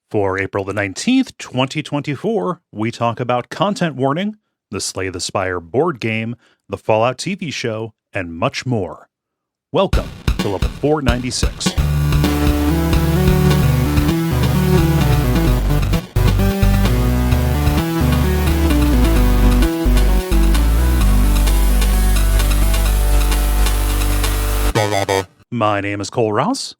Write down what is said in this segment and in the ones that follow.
For April the 19th, 2024, we talk about content warning, the Slay the Spire board game, the Fallout TV show, and much more. Welcome to level 496. My name is Kole Rouse.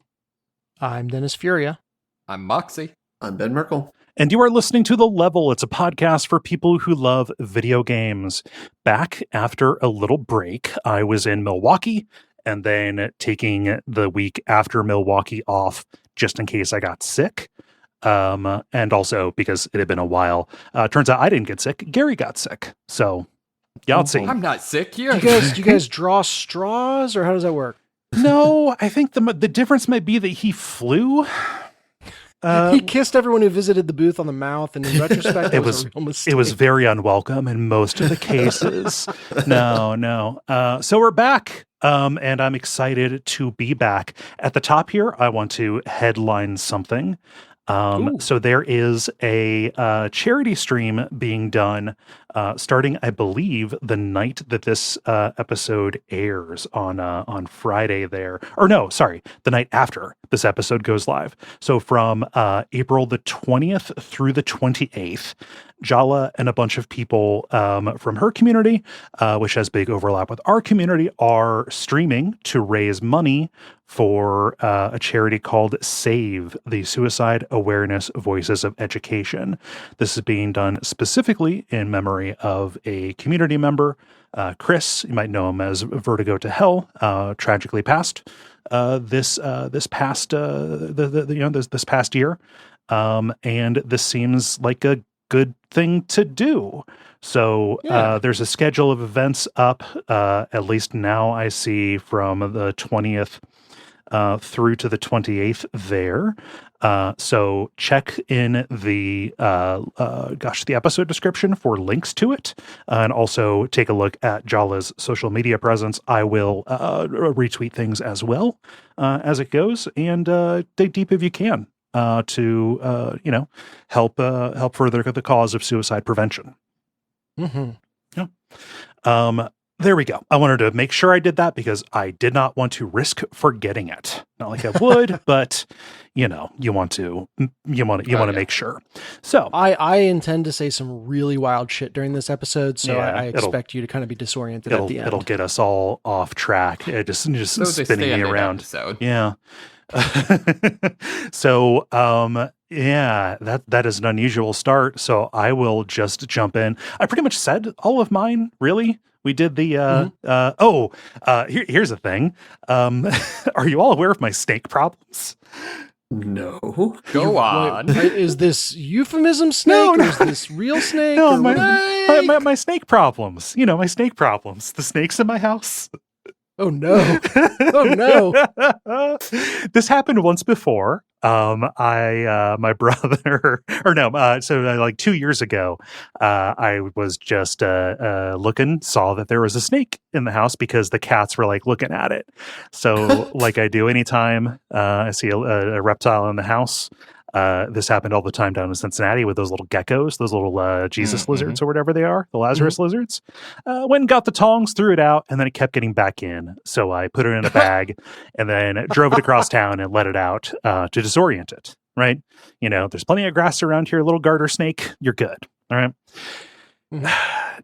I'm Dennis Furia. I'm Moxie. I'm Ben Merkel. And you are listening to The Level. It's a podcast for people who love video games. Back after a little break, I was in Milwaukee and then taking the week after Milwaukee off just in case I got sick. And also because it had been a while. Turns out I didn't get sick. Gary got sick. So, Yahtzee. I'm not sick. Do you guys draw straws, or how does that work? No, I think the difference might be that he flew. He kissed everyone who visited the booth on the mouth, and in retrospect, it was a real mistake. It was very unwelcome in most of the cases. No. So we're back, and I'm excited to be back. At the top here, I want to headline something. So there is a charity stream being done starting, I believe, the night that this episode airs on Friday there. Or no, sorry, the night after this episode goes live. So from April the 20th through the 28th, Jabba and a bunch of people from her community, which has big overlap with our community, are streaming to raise money for a charity called SAVE, the Suicide Awareness Voices of Education. This is being done specifically in memory of a community member, Chris. You might know him as Vertigo to Hell, tragically passed this past year, and this seems like a good thing to do. So there's a schedule of events up, at least now I see, from the 20th through to the 28th there. So check in the episode description for links to it, and also take a look at Jala's social media presence. I will retweet things as well as it goes, and dig deep if you can to help further the cause of suicide prevention. Mm-hmm. Yeah. There we go. I wanted to make sure I did that because I did not want to risk forgetting it. Not like I would, but you want to make sure. So I intend to say some really wild shit during this episode, so I expect you to kind of be disoriented at the end. It'll get us all off track. It just so spinning me around. Episode. Yeah. So, that is an unusual start. So I will just jump in. I pretty much said all of mine, really. We did the, here's the thing. Are you all aware of my snake problems? No. Go on. Is this euphemism snake, or is this real snake? No, my snake problems. My snake problems. The snakes in my house. Oh no. Oh no. This happened once before. My brother, like 2 years ago, I was just looking, saw that there was a snake in the house because the cats were like looking at it. So like I do anytime I see a reptile in the house. This happened all the time down in Cincinnati with those little geckos, those little Jesus lizards or whatever they are, the Lazarus lizards. Went and got the tongs, threw it out, and then it kept getting back in. So I put it in a bag and then drove it across town and let it out to disorient it, right? There's plenty of grass around here, little garter snake, you're good, all right?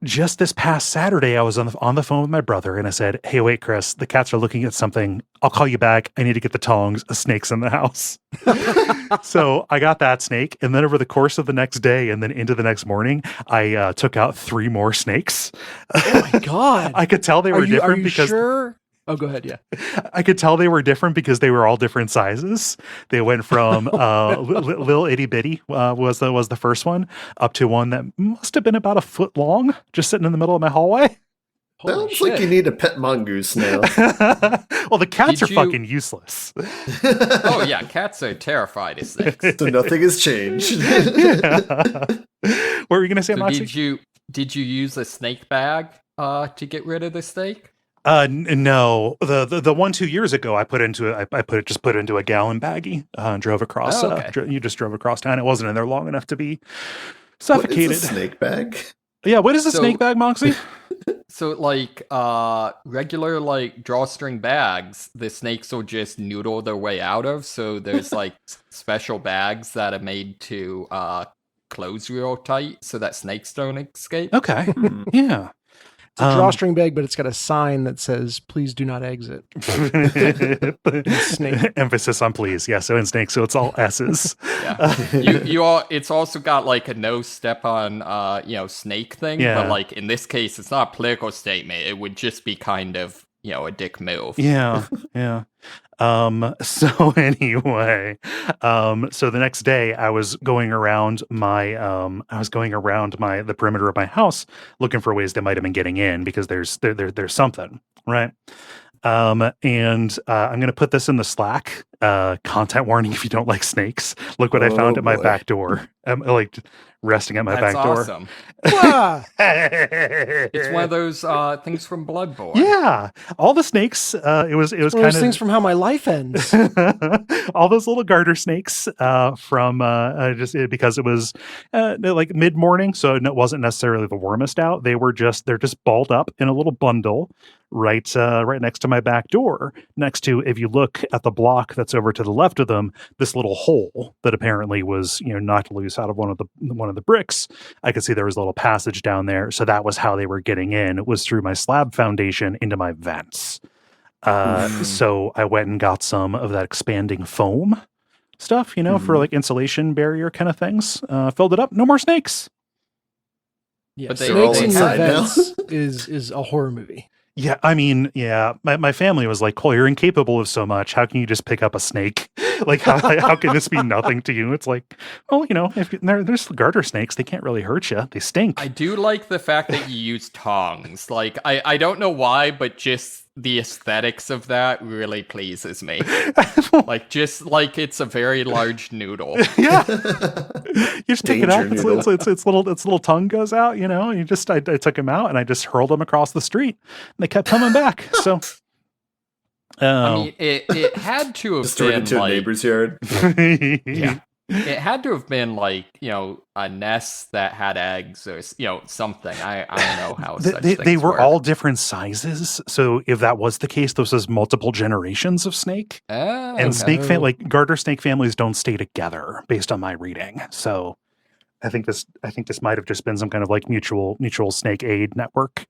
Just this past Saturday, I was on the phone with my brother, and I said, "Hey, wait, Chris, the cats are looking at something. I'll call you back. I need to get the tongs. A snake's in the house." So I got that snake, and then over the course of the next day and then into the next morning, I took out 3 more snakes. Oh my God. I could tell they were different because... Sure? Oh, go ahead, yeah. I could tell they were different because they were all different sizes. They went from little itty bitty was the first one, up to one that must have been about a foot long, just sitting in the middle of my hallway. Sounds like you need a pet mongoose now. Well, the cats are fucking useless. Oh yeah, cats are terrified of snakes. So nothing has changed. What were you going to say, So Moxie? did you use a snake bag to get rid of the snake? No, the one 2 years ago, I put it into a gallon baggie, and drove across. Oh, okay. You just drove across town. It wasn't in there long enough to be suffocated. What is a snake bag? Yeah, what is a snake bag, Moxie? So, like, regular, like, drawstring bags, the snakes will just noodle their way out of. So there's, like, special bags that are made to close real tight so that snakes don't escape. Okay, yeah. It's a drawstring bag, but it's got a sign that says, "Please do not exit." Snake. Emphasis on please. Yeah, so in snake, so it's all S's. Yeah. It's also got like a no step on snake thing. Yeah. But like in this case, it's not a political statement. It would just be kind of, a dick move. Yeah, yeah. So anyway, so the next day I was going around the perimeter of my house looking for ways they might have been getting in because there's something, right? And I'm going to put this in the Slack, content warning if you don't like snakes. Look what I found at my back door. I'm like resting at my back door. That's awesome. It's It's one of those things from Bloodborne. Yeah, all the snakes. It was One of kind those of things from How My Life Ends. all those little garter snakes from because it was like mid morning, so it wasn't necessarily the warmest out. They're just balled up in a little bundle right next to my back door. Next to, if you look at the block that's over to the left of them, this little hole that apparently was knocked loose out of one of the bricks. I could see there was a little passage down there, so that was how they were getting in. It was through my slab foundation into my vents. So I went and got some of that expanding foam stuff, for like insulation barrier kind of things. Filled it up. No more snakes. Yeah, But Snakes in the inside now. Vents is a horror movie. Yeah, I mean, my family was like, Cole, you're incapable of so much. How can you just pick up a snake? Like, how can this be nothing to you? It's like, well, if there's garter snakes, they can't really hurt you. They stink. I do like the fact that you use tongs. Like, I don't know why, but just the aesthetics of that really pleases me. Like, just like it's a very large noodle. Yeah, you just pick it up. Its little tongue goes out. I took him out and I just hurled him across the street. And they kept coming back. So, I mean, it had to have Destroyed been into a like neighbor's yard. yeah. It had to have been like, a nest that had eggs or, something. I don't know how such they things were work. all different sizes. So if that was the case, this was multiple generations of snake. Oh, And okay. garter snake families don't stay together based on my reading. So I think this might have just been some kind of like mutual snake aid network.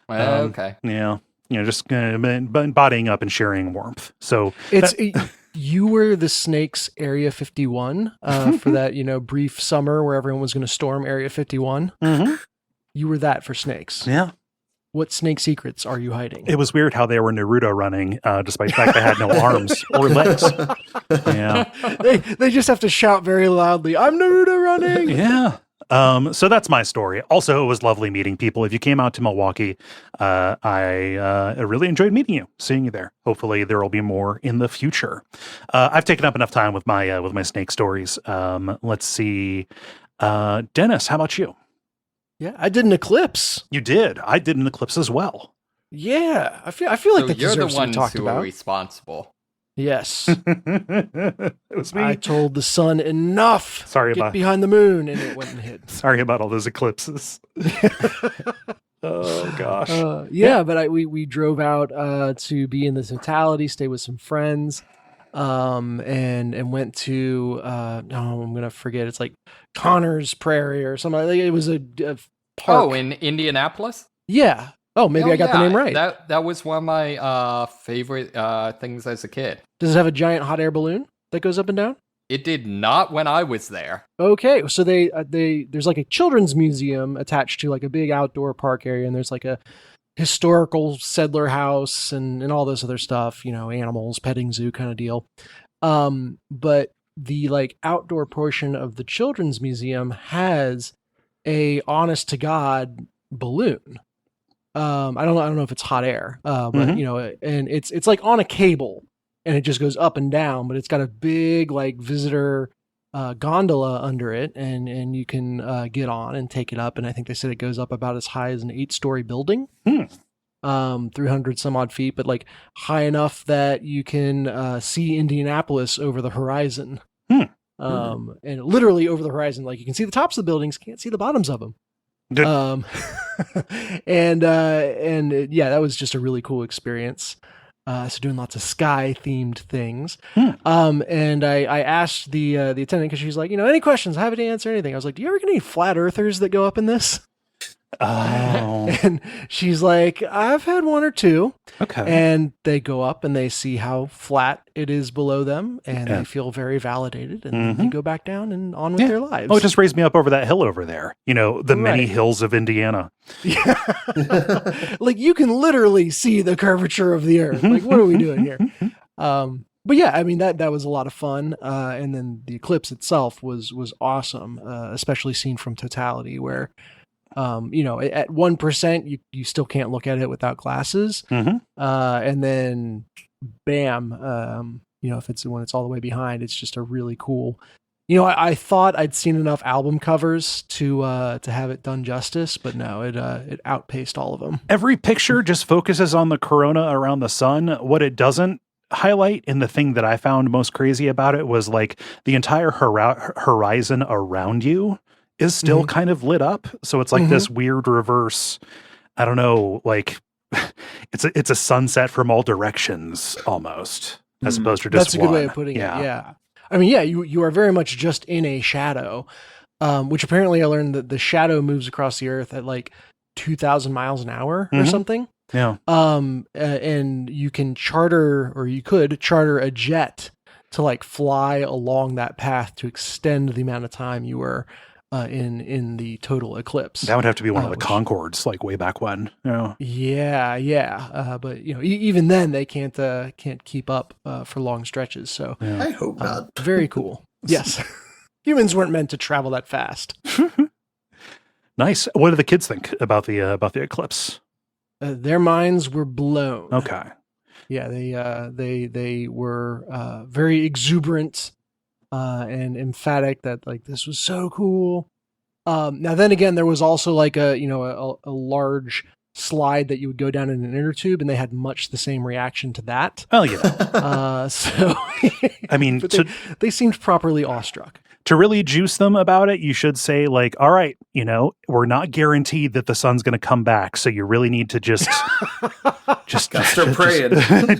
Okay. Yeah. Just bodying up and sharing warmth. So You were the snakes Area 51 for that, brief summer where everyone was going to storm Area 51. Mm-hmm. You were that for snakes. Yeah. What snake secrets are you hiding? It was weird how they were Naruto running, despite the fact they had no arms or legs. Yeah. They just have to shout very loudly, "I'm Naruto running!" Yeah. So that's my story. Also, it was lovely meeting people. If you came out to Milwaukee, I really enjoyed meeting you, seeing you there. Hopefully there will be more in the future. I've taken up enough time with my snake stories. Let's see. Dennis, how about you? Yeah, I did an eclipse. You did. I did an eclipse as well. Yeah, I feel like So that you're the deserves to be ones talked who about. are responsible. Yes, It was me. I told the sun enough. Sorry Get about behind the moon, and it went and hid. Sorry about all those eclipses. Oh gosh. But we drove out to be in the totality, stay with some friends, and went to I'm gonna forget. It's like Connor's Prairie or something. Like it was a park. Oh, in Indianapolis? Yeah. Oh, maybe I got the name right. That was one of my favorite things as a kid. Does it have a giant hot air balloon that goes up and down? It did not when I was there. Okay, so there's like a children's museum attached to like a big outdoor park area, and there's like a historical settler house and all this other stuff, animals, petting zoo kind of deal. But the like outdoor portion of the children's museum has a honest to God balloon. I don't know if it's hot air, but and it's like on a cable and it just goes up and down, but it's got a big like visitor gondola under it, and you can get on and take it up. And I think they said it goes up about as high as an 8-story building. 300 some odd feet, but like high enough that you can see Indianapolis over the horizon. And literally over the horizon, like you can see the tops of the buildings, can't see the bottoms of them. And yeah, that was just a really cool experience. So doing lots of sky themed things. And I asked the attendant, because she's like, any questions? I haven't to answer anything. I was like, do you ever get any flat earthers that go up in this? And she's like, I've had one or two. Okay. And they go up and they see how flat it is below them, and they feel very validated, and then they go back down and on with their lives. Oh, it just raised me up over that hill over there. The many hills of Indiana. Yeah. Like you can literally see the curvature of the earth. Like, what are we doing here? But yeah, I mean, that was a lot of fun. And then the eclipse itself was awesome, especially seen from totality, where at 1%, you still can't look at it without glasses. And then bam, when it's all the way behind, it's just a really cool, I thought I'd seen enough album covers to have it done justice, but no, it outpaced all of them. Every picture just focuses on the corona around the sun. What it doesn't highlight, and the thing that I found most crazy about it, was like the entire horizon around you is still kind of lit up. So it's like this weird reverse, I don't know, like it's a sunset from all directions almost, as opposed to just That's a good way of putting it. Yeah. I mean, you are very much just in a shadow, which apparently I learned that the shadow moves across the earth at like 2,000 miles an hour or something. Yeah. And you could charter a jet to like fly along that path to extend the amount of time you were in the total eclipse. That would have to be one of the Concords, like way back when. Yeah. But even then they can't keep up for long stretches. So I hope not. Very cool. Yes, humans weren't meant to travel that fast. Nice. What do the kids think about the eclipse? Their minds were blown. Okay. Yeah, they were very exuberant. And emphatic that like this was so cool. Now then again, there was also like a large slide that you would go down in an inner tube, and they had much the same reaction to that. Oh yeah. So I mean, they seemed properly awestruck. To really juice them about it, you should say like, all right, we're not guaranteed that the sun's going to come back. So you really need to just start praying. I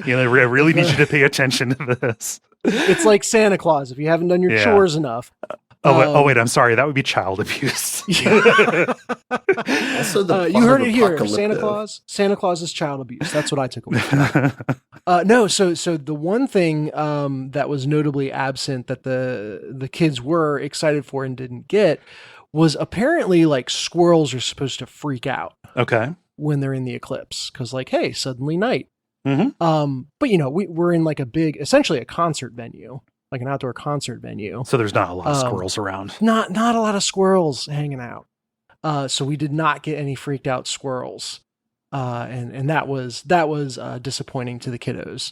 really need you to pay attention to this. It's like Santa Claus. If you haven't done your chores enough. Wait, I'm sorry. That would be child abuse. Also, you heard it here. Santa Claus is child abuse. That's what I took away from that. No, so the one thing that was notably absent that the kids were excited for and didn't get was apparently like squirrels are supposed to freak out. Okay. When they're in the eclipse, because like, hey, suddenly night. But we're in like essentially a concert venue. Like an outdoor concert venue. So there's not a lot of squirrels around. Not a lot of squirrels hanging out. So we did not get any freaked out squirrels. And that was disappointing to the kiddos.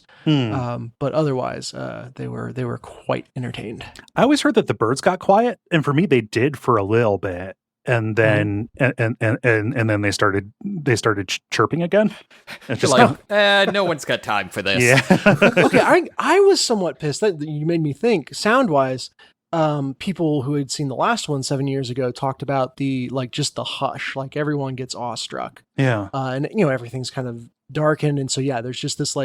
But otherwise, they were quite entertained. I always heard that the birds got quiet, and for me they did for a little bit. And then and then they started chirping again. It's just like, no one's got time for this. Yeah. Okay, I was somewhat pissed that you made me think sound wise. People who had seen the last one 7 years ago talked about just the hush, like everyone gets awestruck. Yeah. And everything's kind of darkened, and so there's just this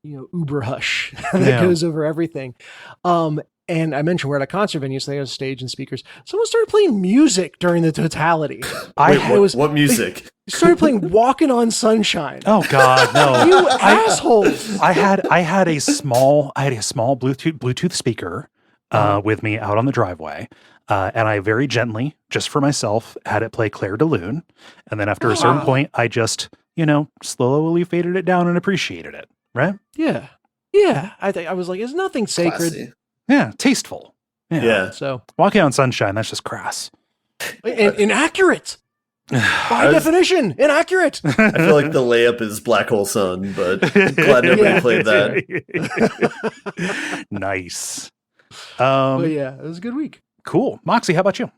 uber hush that goes over everything. And I mentioned we're at a concert venue, so they have a stage and speakers. Someone started playing music during the totality. What music? They started playing "Walking on Sunshine." Oh God, no! You assholes! I had a small Bluetooth speaker with me out on the driveway, and I very gently, just for myself, had it play Claire de Lune. And then after a certain point, I just slowly faded it down and appreciated it. Right? Yeah. I was like, "It's nothing sacred." Classy. Yeah, tasteful. Yeah. So Walking on Sunshine, that's just crass. Inaccurate. By definition, inaccurate. I feel like the layup is Black Hole Sun, but I'm glad nobody played that. Nice. But it was a good week. Cool. Moxie, how about you?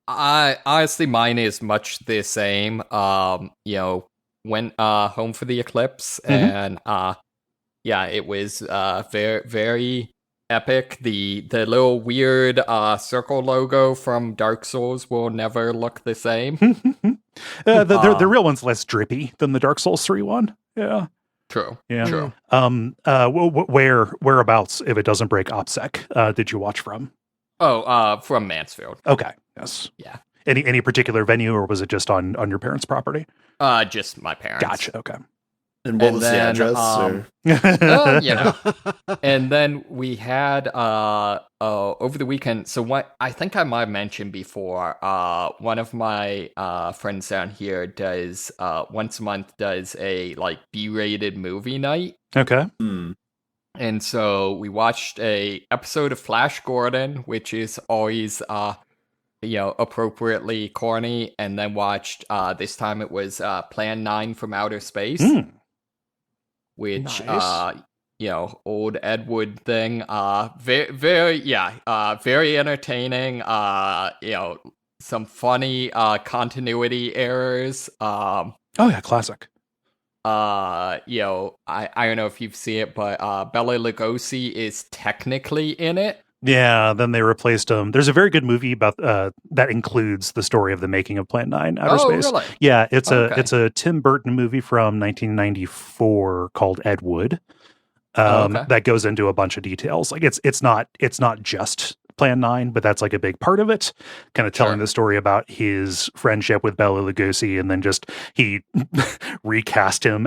I honestly, mine is much the same. Went home for the eclipse, and it was very very epic. The little weird circle logo from Dark Souls will never look the same. The real one's less drippy than the Dark Souls 3 one. Yeah. True. Yeah. True. Whereabouts, if it doesn't break OPSEC, did you watch from? Oh, from Mansfield. Okay. Yes. Yeah. Any particular venue, or was it just on your parents' property? Just my parents. Gotcha. Okay. And what was the address? And then we had over the weekend. So what I think I might have mentioned before. One of my friends down here does once a month does a like B-rated movie night. Okay. And so we watched a episode of Flash Gordon, which is always appropriately corny, and then watched this time it was Plan 9 from Outer Space. Which Nice. Old Ed Wood thing, very entertaining, some funny continuity errors. Oh yeah, classic. I don't know if you've seen it, but Bela Lugosi is technically in it. Yeah, then they replaced him. There's a very good movie about that includes the story of the making of Plan 9 Outer Space. Really? Yeah, it's Okay. it's a Tim Burton movie from 1994 called Ed Wood. Okay. That goes into a bunch of details. Like it's not just Plan 9, but that's like a big part of it. Kind of telling the story about his friendship with Bela Lugosi, and then just he recast him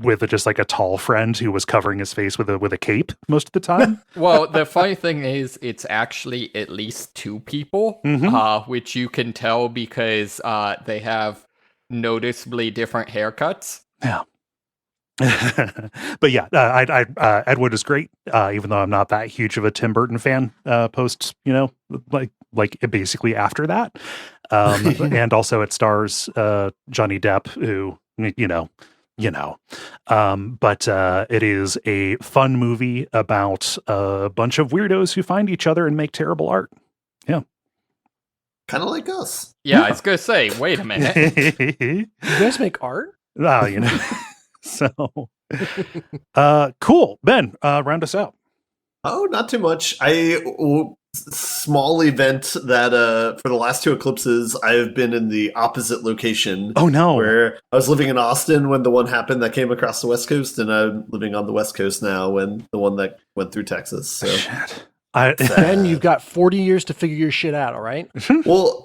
with just like a tall friend who was covering his face with a cape most of the time. Well, the funny thing is, it's actually at least two people, which you can tell because they have noticeably different haircuts. Yeah. But yeah, Ed Wood is great, even though I'm not that huge of a Tim Burton fan, post, like basically after that. And also it stars Johnny Depp, who, but it is a fun movie about a bunch of weirdos who find each other and make terrible art. Yeah. Kind of like us. Yeah, I was going to say, wait a minute. You guys make art? Well, so, cool. Ben, round us out. Oh, not too much. Small event that for the last two eclipses, I've been in the opposite location. Oh no! Where I was living in Austin when the one happened that came across the West Coast, and I'm living on the West Coast now when the one that went through Texas. So. Shit. Ben, you've got 40 years to figure your shit out, all right? Well,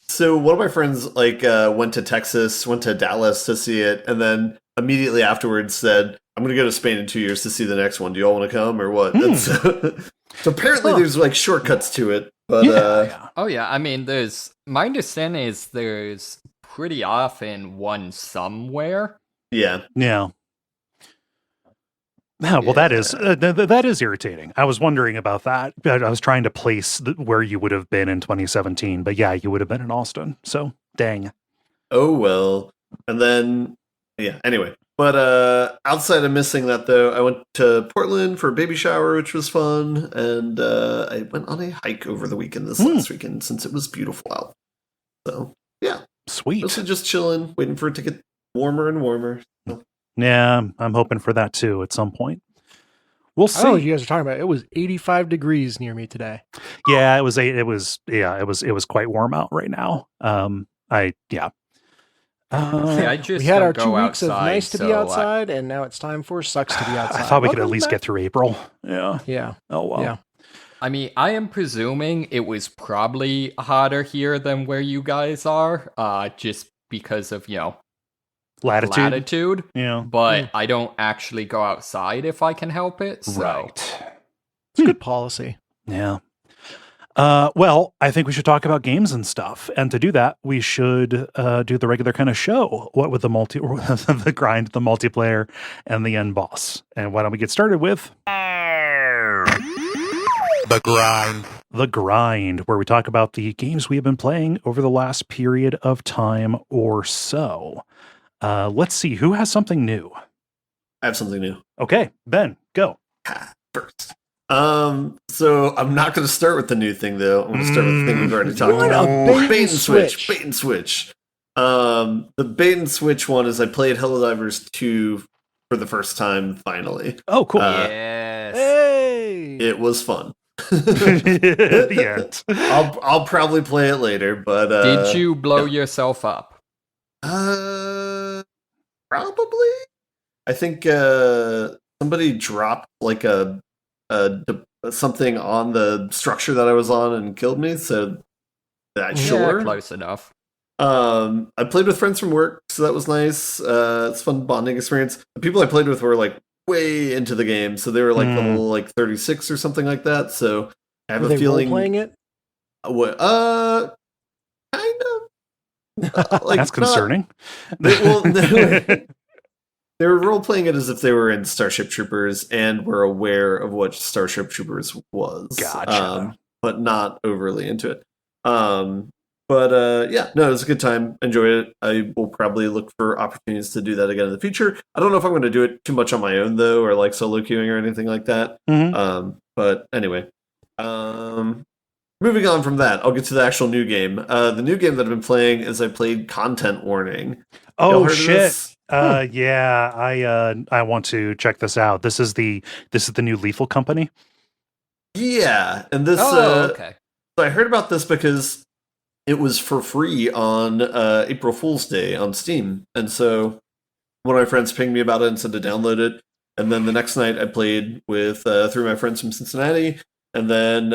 so one of my friends went to Texas, went to Dallas to see it, and then immediately afterwards said, I'm going to go to Spain in 2 years to see the next one. Do you all want to come or what? So apparently there's like shortcuts to it. But yeah. Oh yeah, I mean, my understanding is there's pretty often one somewhere. Yeah. Yeah. Well, that is irritating. I was wondering about that. I was trying to place where you would have been in 2017, but yeah, you would have been in Austin. So, dang. Oh, well. And then, yeah, anyway. But outside of missing that, though, I went to Portland for a baby shower, which was fun. And I went on a hike over the weekend last weekend since it was beautiful out. So, yeah. Sweet. Mostly just chilling, waiting for it to get warmer and warmer. So. Yeah, I'm hoping for that too at some point. We'll see. I don't know what you guys are talking about. It was 85 degrees near me today. Yeah, it was quite warm out right now. I just we had our 2 go weeks of outside, nice to be so outside, and now it's time for sucks to be outside. I thought we could at Welcome least back. get through April. Yeah. Yeah. Oh well. Yeah. I mean, I am presuming it was probably hotter here than where you guys are, just because of, latitude. Yeah. But I don't actually go outside if I can help it. So. Right. It's good policy. Yeah. Well, I think we should talk about games and stuff. And to do that, we should do the regular kind of show. What with the the grind, the multiplayer, and the end boss. And why don't we get started with The grind. The grind, where we talk about the games we have been playing over the last period of time or so. Let's see, who has something new? I have something new. Okay, Ben, go. First. So I'm not going to start with the new thing though. I'm going to start with the thing we've already talked What about. a bait and switch. Bait and switch. The bait and switch one is I played Helldivers 2 for the first time finally. Oh, cool. Yes. Hey! It was fun. The end. I'll probably play it later, but Did you blow yourself up? Probably. I think somebody dropped like something on the structure that I was on and killed me. So that sure, Yeah, close enough. I played with friends from work, so that was nice. It's a fun bonding experience. The people I played with were like way into the game, so they were like level like 36 or something like that. So I have a feeling playing it. What? Kind of. Like, That's concerning. They were role playing it as if they were in Starship Troopers and were aware of what Starship Troopers was. Gotcha. But not overly into it. Yeah, no, it was a good time. Enjoyed it. I will probably look for opportunities to do that again in the future. I don't know if I'm going to do it too much on my own though, or like solo queuing or anything like that. But anyway, moving on from that, I'll get to the actual new game. The new game that I've been playing is I played Content Warning. Oh shit! Yeah, I want to check this out. This is the new Lethal Company. Yeah, and this. Okay. So I heard about this because it was for free on April Fool's Day on Steam, and so one of my friends pinged me about it and said to download it. And then the next night I played with 3 of my friends from Cincinnati. And then,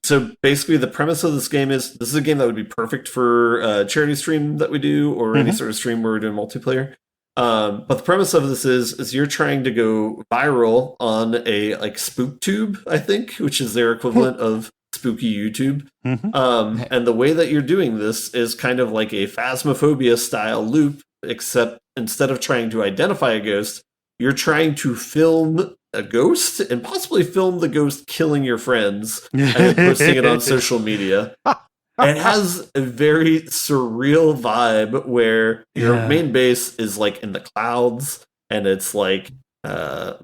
so basically the premise of this game is, this is a game that would be perfect for a charity stream that we do, or any sort of stream where we're doing multiplayer. But the premise of this is you're trying to go viral on a, like, spook tube, I think, which is their equivalent of spooky YouTube. And the way that you're doing this is kind of like a Phasmophobia-style loop, except instead of trying to identify a ghost, you're trying to film a ghost and possibly film the ghost killing your friends and then posting it on social media. And it has a very surreal vibe where your main base is like in the clouds, and it's like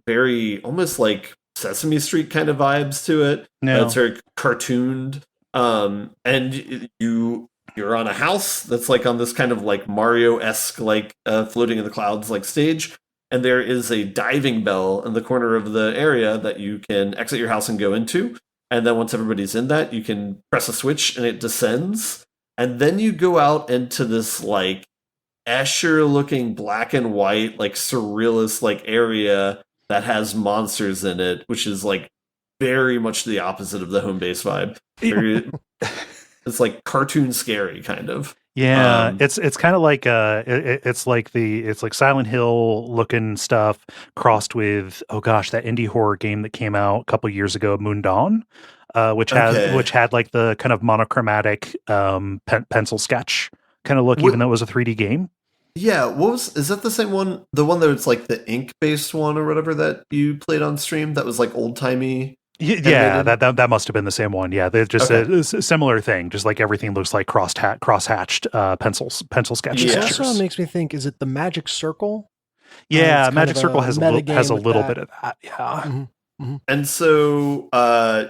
very almost like Sesame Street kind of vibes to it. It's very cartooned. And you're on a house that's like on this kind of like Mario-esque like floating in the clouds like stage. And there is a diving bell in the corner of the area that you can exit your house and go into. And then once everybody's in that, you can press a switch and it descends. And then you go out into this like Escher-looking black and white, like surrealist like area that has monsters in it, which is like very much the opposite of the home base vibe. It's like cartoon scary kind of. Yeah, it's kind of like it's like Silent Hill looking stuff crossed with that indie horror game that came out a couple years ago, Moon Dawn, which had like the kind of monochromatic pencil sketch kind of look, even though it was a 3D game. Yeah, is that the same one? The one that was like the ink based one or whatever that you played on stream that was like old timey. Yeah, that must have been the same one. Yeah, they're just a similar thing. Just like everything looks like cross-hatched pencil sketch. It textures. also makes me think: is it the Magic Circle? Yeah, Magic Circle has a little that. bit of that. Yeah. And so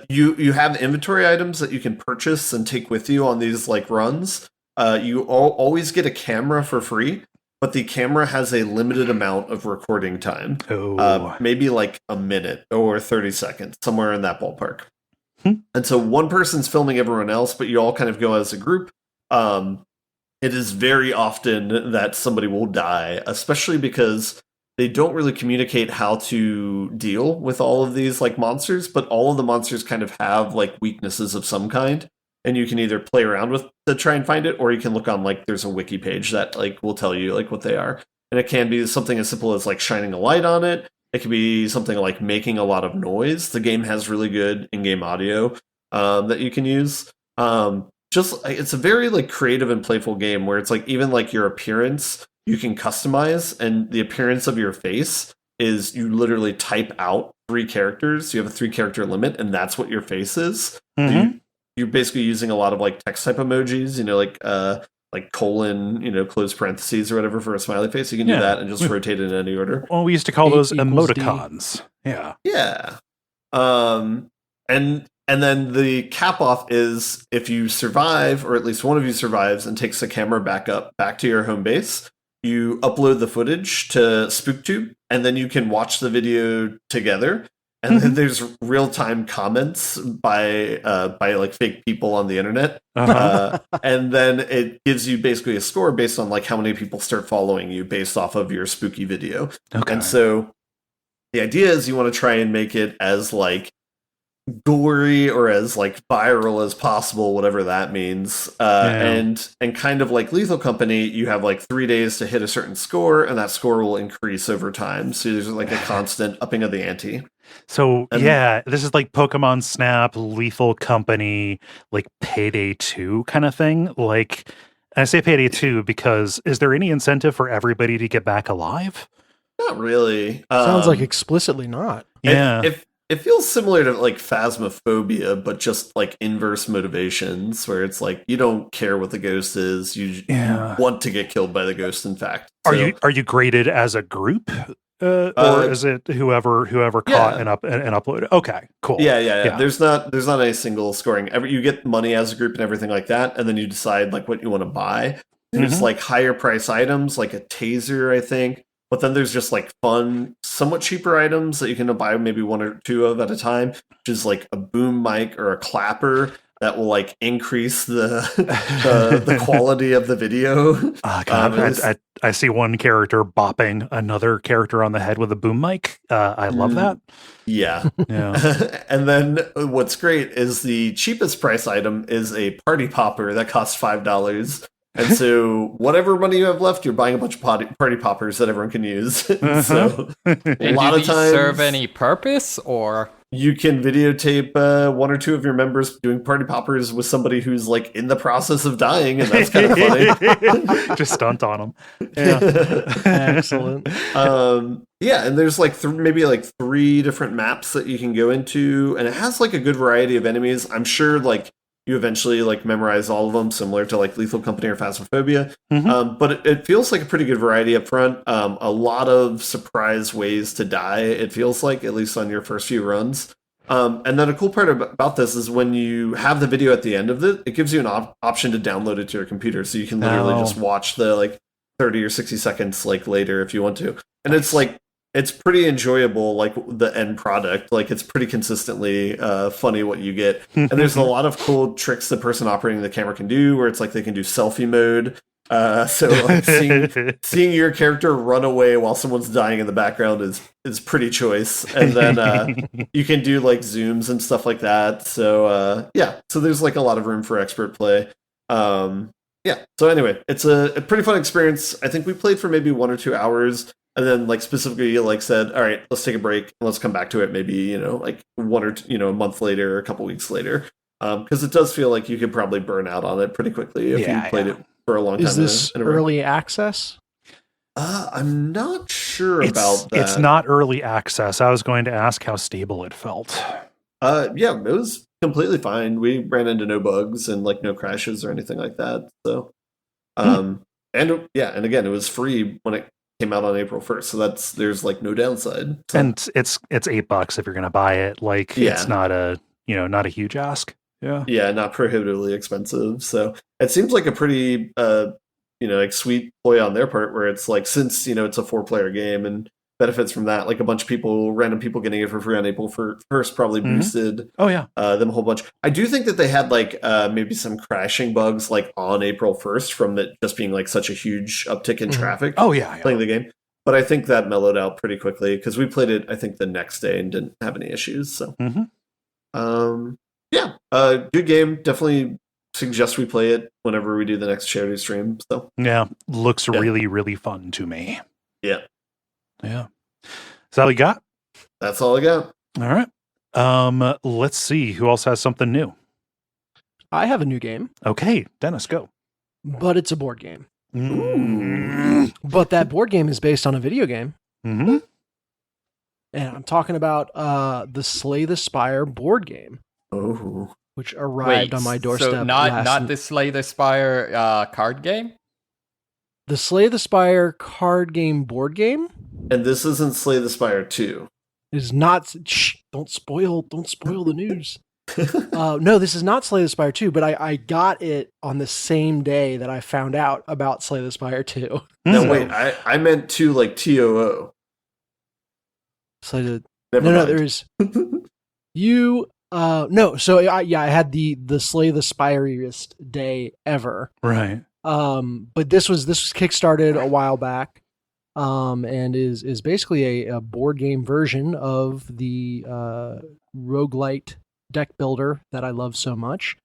you have inventory items that you can purchase and take with you on these like runs. You always get a camera for free, but the camera has a limited amount of recording time. Maybe like a minute or 30 seconds, somewhere in that ballpark. And so one person's filming everyone else, but you all kind of go as a group. It is very often that somebody will die, especially because they don't really communicate how to deal with all of these like monsters, but all of the monsters kind of have like weaknesses of some kind. And you can either play around with to try and find it, or you can look on like there's a wiki page that like will tell you like what they are. And it can be something as simple as like shining a light on it. It could be something like making a lot of noise. The game has really good in-game audio that you can use. It's a very like creative and playful game where it's like even like your appearance you can customize, and the appearance of your face is you literally type out 3 characters. You have a 3-character limit, and that's what your face is. You're basically using a lot of like text type emojis, like colon, close parentheses or whatever for a smiley face. You can do that and just rotate it in any order. Well, we used to call those emoticons. Yeah. Yeah. And then the cap off is if you survive, or at least one of you survives and takes the camera back to your home base, you upload the footage to SpookTube, and then you can watch the video together. And then there's real-time comments by like fake people on the internet. And then it gives you basically a score based on like how many people start following you based off of your spooky video. Okay. And so the idea is you want to try and make it as like gory or as like viral as possible, whatever that means. And kind of like Lethal Company, you have like 3 days to hit a certain score, and that score will increase over time. So there's like a constant upping of the ante. So this is like Pokemon Snap, Lethal Company, like Payday 2 kind of thing. Like, I say Payday 2 because is there any incentive for everybody to get back alive? Not really. Sounds like explicitly not. Yeah. It feels similar to like Phasmophobia, but just like inverse motivations, where it's like you don't care what the ghost is, you want to get killed by the ghost. In fact, are you graded as a group, or is it whoever caught and uploaded? Okay, cool. Yeah. There's not a single scoring. You get money as a group and everything like that, and then you decide like what you want to buy. There's like higher price items, like a taser, I think. But then there's just like fun, somewhat cheaper items that you can buy maybe one or two of at a time, which is like a boom mic or a clapper that will like increase the quality of the video. I see one character bopping another character on the head with a boom mic. I love that. Yeah. And then what's great is the cheapest price item is a party popper that costs $5. And so whatever money you have left, you're buying a bunch of party poppers that everyone can use. So a lot of times serve any purpose, or you can videotape one or two of your members doing party poppers with somebody who's like in the process of dying, and that's kind of funny. Just stunt on them. Excellent. And there's like maybe like 3 different maps that you can go into, and it has like a good variety of enemies. I'm sure like you eventually like memorize all of them, similar to like Lethal Company or Phasmophobia. But it feels like a pretty good variety up front. A lot of surprise ways to die, it feels like, at least on your first few runs. And then a cool part about this is when you have the video at the end of it gives you an option to download it to your computer. So you can literally just watch the like 30 or 60 seconds like later if you want to. And it's like, it's pretty enjoyable, like the end product. Like it's pretty consistently funny what you get. And there's a lot of cool tricks the person operating the camera can do, where it's like they can do selfie mode. So like seeing your character run away while someone's dying in the background is pretty choice. And then you can do like zooms and stuff like that. So so there's like a lot of room for expert play. So anyway, it's a pretty fun experience. I think we played for maybe 1 or 2 hours. And then, like, specifically, like, said, all right, let's take a break. And let's come back to it maybe, like 1 or a month later or a couple weeks later. Because it does feel like you could probably burn out on it pretty quickly if you played it for a long time. Is this early access? I'm not sure about that. It's not early access. I was going to ask how stable it felt. It was completely fine. We ran into no bugs and, like, no crashes or anything like that. So, and again, it was free when it came out on April 1st, so there's like no downside. So. And it's $8 if you're gonna buy it. Like it's not a not a huge ask. Yeah, not prohibitively expensive. So it seems like a pretty like sweet play on their part, where it's like, since it's a 4-player game and benefits from that, like a bunch of random people getting it for free on April 1st probably boosted them a whole bunch. I do think that they had like maybe some crashing bugs like on April 1st from it just being like such a huge uptick in traffic playing the game. But I think that mellowed out pretty quickly because we played it, I think, the next day and didn't have any issues. So good game. Definitely suggest we play it whenever we do the next charity stream. So looks really, really fun to me. Yeah. Is that all you got? That's all I got. All right. Let's see who else has something new. I have a new game. Okay, Dennis, go. But it's a board game. But that board game is based on a video game. And I'm talking about the Slay the Spire board game. Oh. Which arrived on my doorstep. So not the Slay the Spire card game? The Slay the Spire card game board game? And this isn't Slay the Spire 2. It is not. don't spoil the news. No, this is not Slay the Spire 2, but I got it on the same day that I found out about Slay the Spire 2. No, wait, I meant 2 like TOO. So Never mind. there's you. No, so I had the Slay the Spire-iest day ever. Right. But this was kickstarted a while back, and is basically a board game version of the roguelite deck builder that I love so much.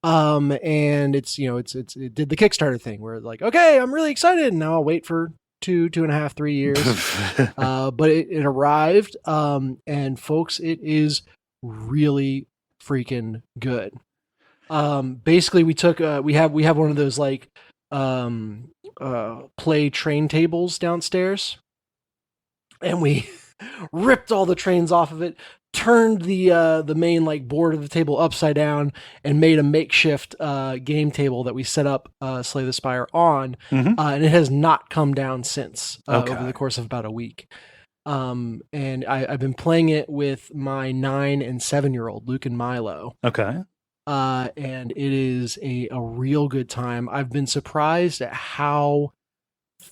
And it did the Kickstarter thing where like, okay, I'm really excited, and now I'll wait for 2.5, 3 years. But it arrived, and folks, it is really freaking good. Basically we took we have one of those like play train tables downstairs, and we ripped all the trains off of it, turned the main like board of the table upside down, and made a makeshift game table that we set up Slay the Spire on. And it has not come down since over the course of about a week. And I've been playing it with my 9 and 7-year-old Luke and Milo. Okay. And it is a real good time. I've been surprised at how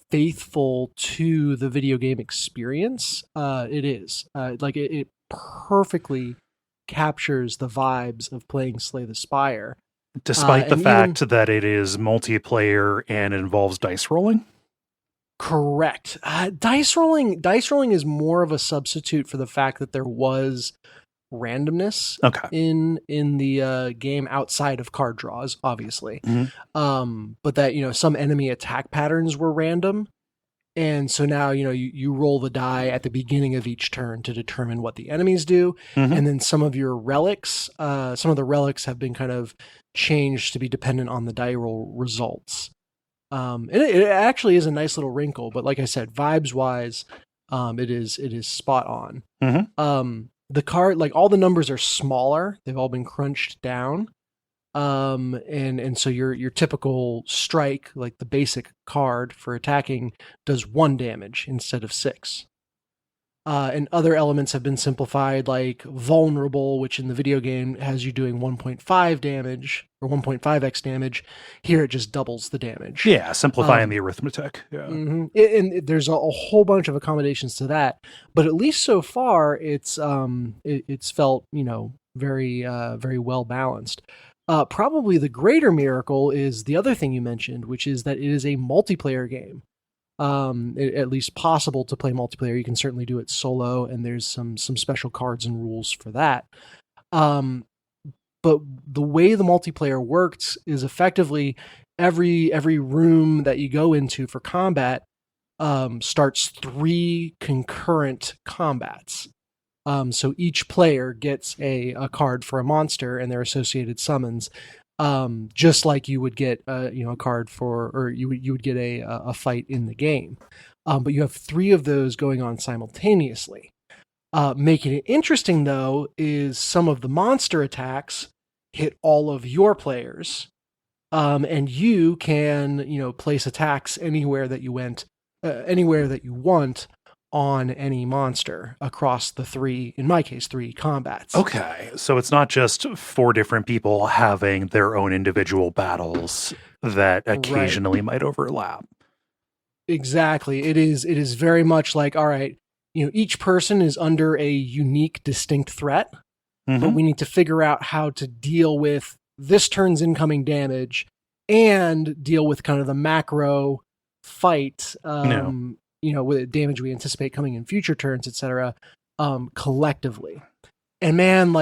faithful to the video game experience it is. It perfectly captures the vibes of playing Slay the Spire. Despite the fact that it is multiplayer and involves dice rolling? Correct. Dice rolling is more of a substitute for the fact that there was randomness in the game outside of card draws, obviously. But that, some enemy attack patterns were random. And so now, you roll the die at the beginning of each turn to determine what the enemies do. And then some of your relics, some of the relics have been kind of changed to be dependent on the die roll results. And it actually is a nice little wrinkle, but like I said, vibes wise, it is spot on. The card, like all the numbers are smaller. They've all been crunched down. And so your typical strike, like the basic card for attacking, does 1 damage instead of 6. And other elements have been simplified, like vulnerable, which in the video game has you doing 1.5 damage or 1.5x damage. Here it just doubles the damage. Yeah, simplifying the arithmetic. Yeah. And there's a whole bunch of accommodations to that, but at least so far it's felt very very well balanced. Probably the greater miracle is the other thing you mentioned, which is that it is a multiplayer game. At least possible to play multiplayer. You can certainly do it solo, and there's some special cards and rules for that. But the way the multiplayer works is effectively every room that you go into for combat starts 3 concurrent combats. So each player gets a card for a monster and their associated summons. Just like you would get a card for, or you would get a fight in the game. But you have 3 of those going on simultaneously. Making it interesting, though, is some of the monster attacks hit all of your players, and you can place attacks anywhere that you want on any monster across the 3, in my case, 3 combats. Okay, so it's not just 4 different people having their own individual battles that occasionally might overlap. Exactly. It is very much like, all right, each person is under a unique, distinct threat, but we need to figure out how to deal with this turn's incoming damage and deal with kind of the macro fight, with damage we anticipate coming in future turns, etc., collectively. And man,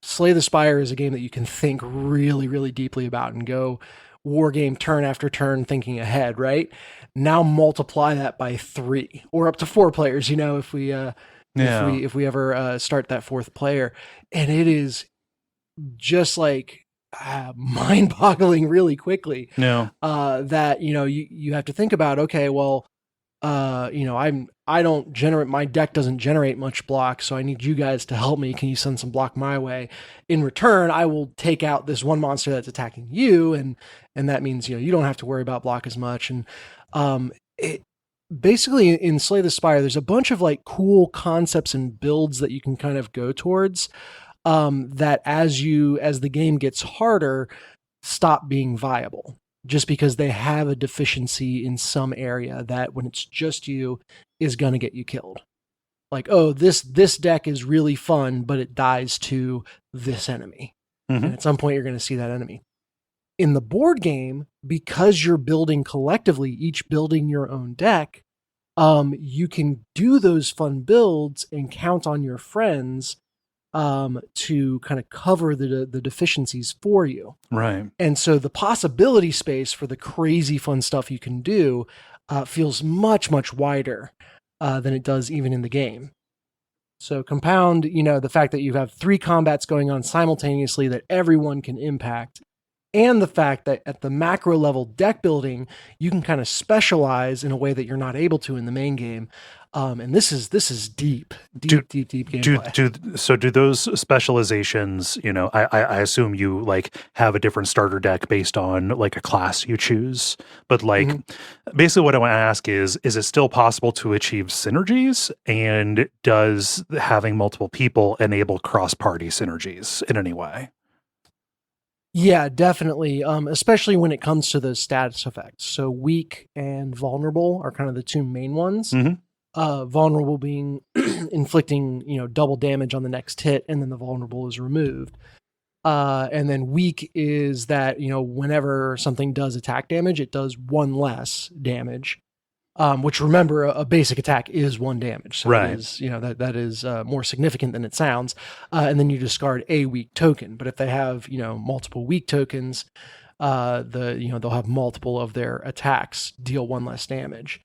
Slay the Spire is a game that you can think really, really deeply about and go war game turn after turn thinking ahead, right? Now multiply that by 3 or up to 4 players, if we ever start that 4th player. And it is just mind-boggling really quickly. That you have to think about, okay, well, my deck doesn't generate much block, so I need you guys to help me. Can you send some block my way? In return, I will take out this one monster that's attacking you, and that means you don't have to worry about block as much. And basically in Slay the Spire, there's a bunch of like cool concepts and builds that you can kind of go towards, that as the game gets harder, stop being viable, just because they have a deficiency in some area that when it's just you is going to get you killed. Like, oh, this deck is really fun, but it dies to this enemy. And at some point you're going to see that enemy. In the board game, because you're building collectively, each building your own deck, you can do those fun builds and count on your friends to kind of cover the deficiencies for you. Right. And so the possibility space for the crazy fun stuff you can do feels much, much wider than it does even in the game. So compound, the fact that you have 3 combats going on simultaneously that everyone can impact, and the fact that at the macro level deck building, you can kind of specialize in a way that you're not able to in the main game. And this is deep gameplay. So do those specializations, I assume you like have a different starter deck based on like a class you choose, but like basically what I want to ask is it still possible to achieve synergies, and does having multiple people enable cross-party synergies in any way? Yeah, definitely. Especially when it comes to those status effects. So weak and vulnerable are kind of the 2 main ones. Vulnerable being inflicting, double damage on the next hit, and then the vulnerable is removed. And then weak is that, whenever something does attack damage, it does 1 less damage. Which, remember, a basic attack is 1 damage. So right. It is, that is more significant than it sounds. And then you discard a weak token. But if they have, multiple weak tokens, they'll have multiple of their attacks deal 1 less damage.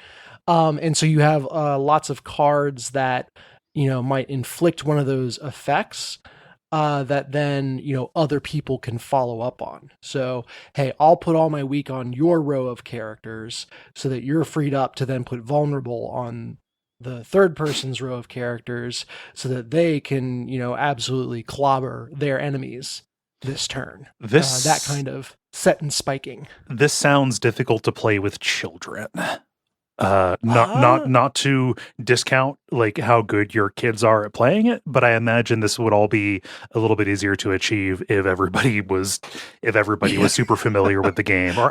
And so you have lots of cards that, might inflict one of those effects that then, other people can follow up on. So, hey, I'll put all my weak on your row of characters so that you're freed up to then put vulnerable on the third person's row of characters so that they can, absolutely clobber their enemies this turn. That kind of set and spiking. This sounds difficult to play with children. Not to discount like how good your kids are at playing it, but I imagine this would all be a little bit easier to achieve if everybody was super familiar with the game, or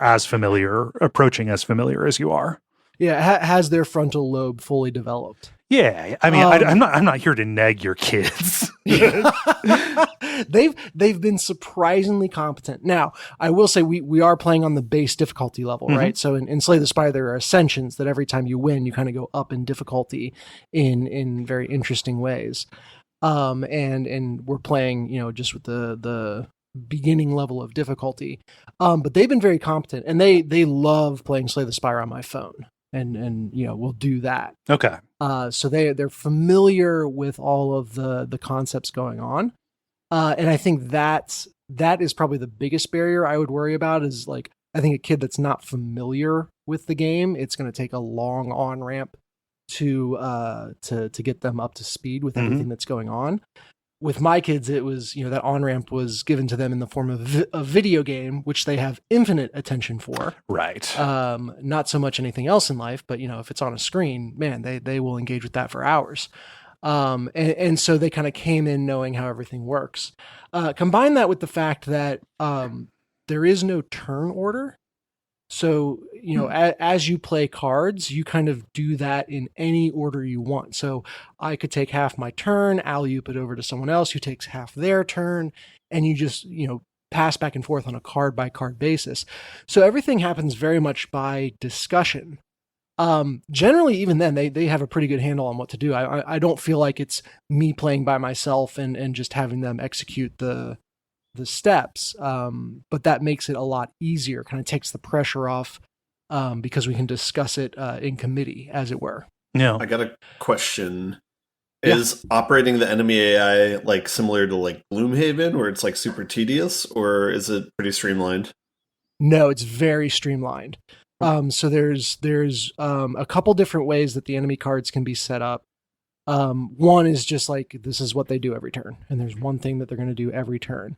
approaching as familiar as you are. Yeah, has their frontal lobe fully developed. Yeah, I mean, I'm not here to nag your kids. They've been surprisingly competent. Now, I will say we are playing on the base difficulty level, right? So in Slay the Spire, there are ascensions that every time you win, you kind of go up in difficulty in very interesting ways. And we're playing, just with the beginning level of difficulty. But they've been very competent, and they love playing Slay the Spire on my phone. And we'll do that. Okay. So they're familiar with all of the concepts going on. And I think that is probably the biggest barrier I would worry about is like, I think a kid that's not familiar with the game, it's going to take a long on-ramp to get them up to speed with everything that's going on. With my kids, it was, that on-ramp was given to them in the form of a video game, which they have infinite attention for. Right. Not so much anything else in life, but, if it's on a screen, man, they will engage with that for hours. And so they kind of came in knowing how everything works. Combine that with the fact that there is no turn order. So, as you play cards, you kind of do that in any order you want. So I could take half my turn, alley-oop it over to someone else who takes half their turn, and you just, pass back and forth on a card-by-card basis. So everything happens very much by discussion. Generally, even then, they have a pretty good handle on what to do. I don't feel like it's me playing by myself and just having them execute the steps, but that makes it a lot easier, kind of takes the pressure off, because we can discuss it in committee, as it were. Yeah. I got a question. Is operating the enemy AI like similar to like Gloomhaven, where it's like super tedious, or is it pretty streamlined? No, it's very streamlined. So there's a couple different ways that the enemy cards can be set up. One is just like, this is what they do every turn, and there's one thing that they're going to do every turn.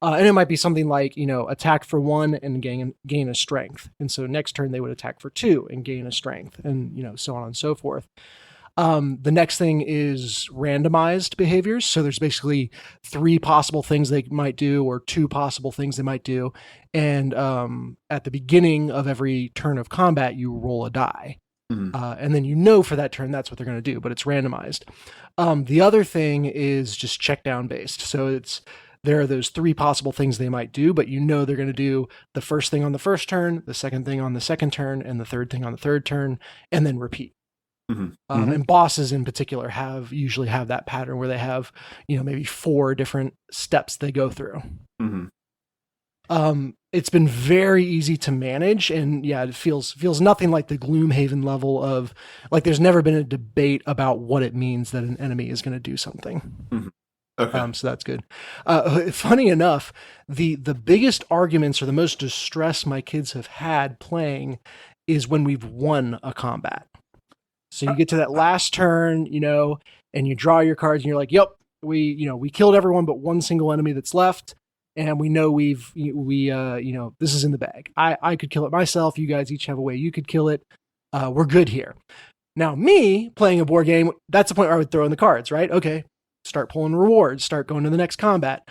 And it might be something like, attack for 1 and gain a strength. And so next turn they would attack for 2 and gain a strength, and, so on and so forth. The next thing is randomized behaviors. So there's basically 3 possible things they might do, or 2 possible things they might do. And at the beginning of every turn of combat, you roll a die. And then for that turn, that's what they're going to do, but it's randomized. The other thing is just check down based. So there are those 3 possible things they might do, but they're going to do the first thing on the first turn, the second thing on the second turn, and the third thing on the third turn, and then repeat. And bosses in particular usually have that pattern where they have, maybe 4 different steps they go through. It's been very easy to manage, and it feels nothing like the Gloomhaven level of, like, there's never been a debate about what it means that an enemy is going to do something. Okay. So that's good. Funny enough, the biggest arguments or the most distress my kids have had playing is when we've won a combat. So you get to that last turn, and you draw your cards, and you're like, "Yep, we killed everyone but one single enemy that's left, and we know this is in the bag. I could kill it myself. You guys each have a way you could kill it. We're good here." Now, me playing a board game, that's the point where I would throw in the cards, right? Okay, start pulling rewards, start going to the next combat.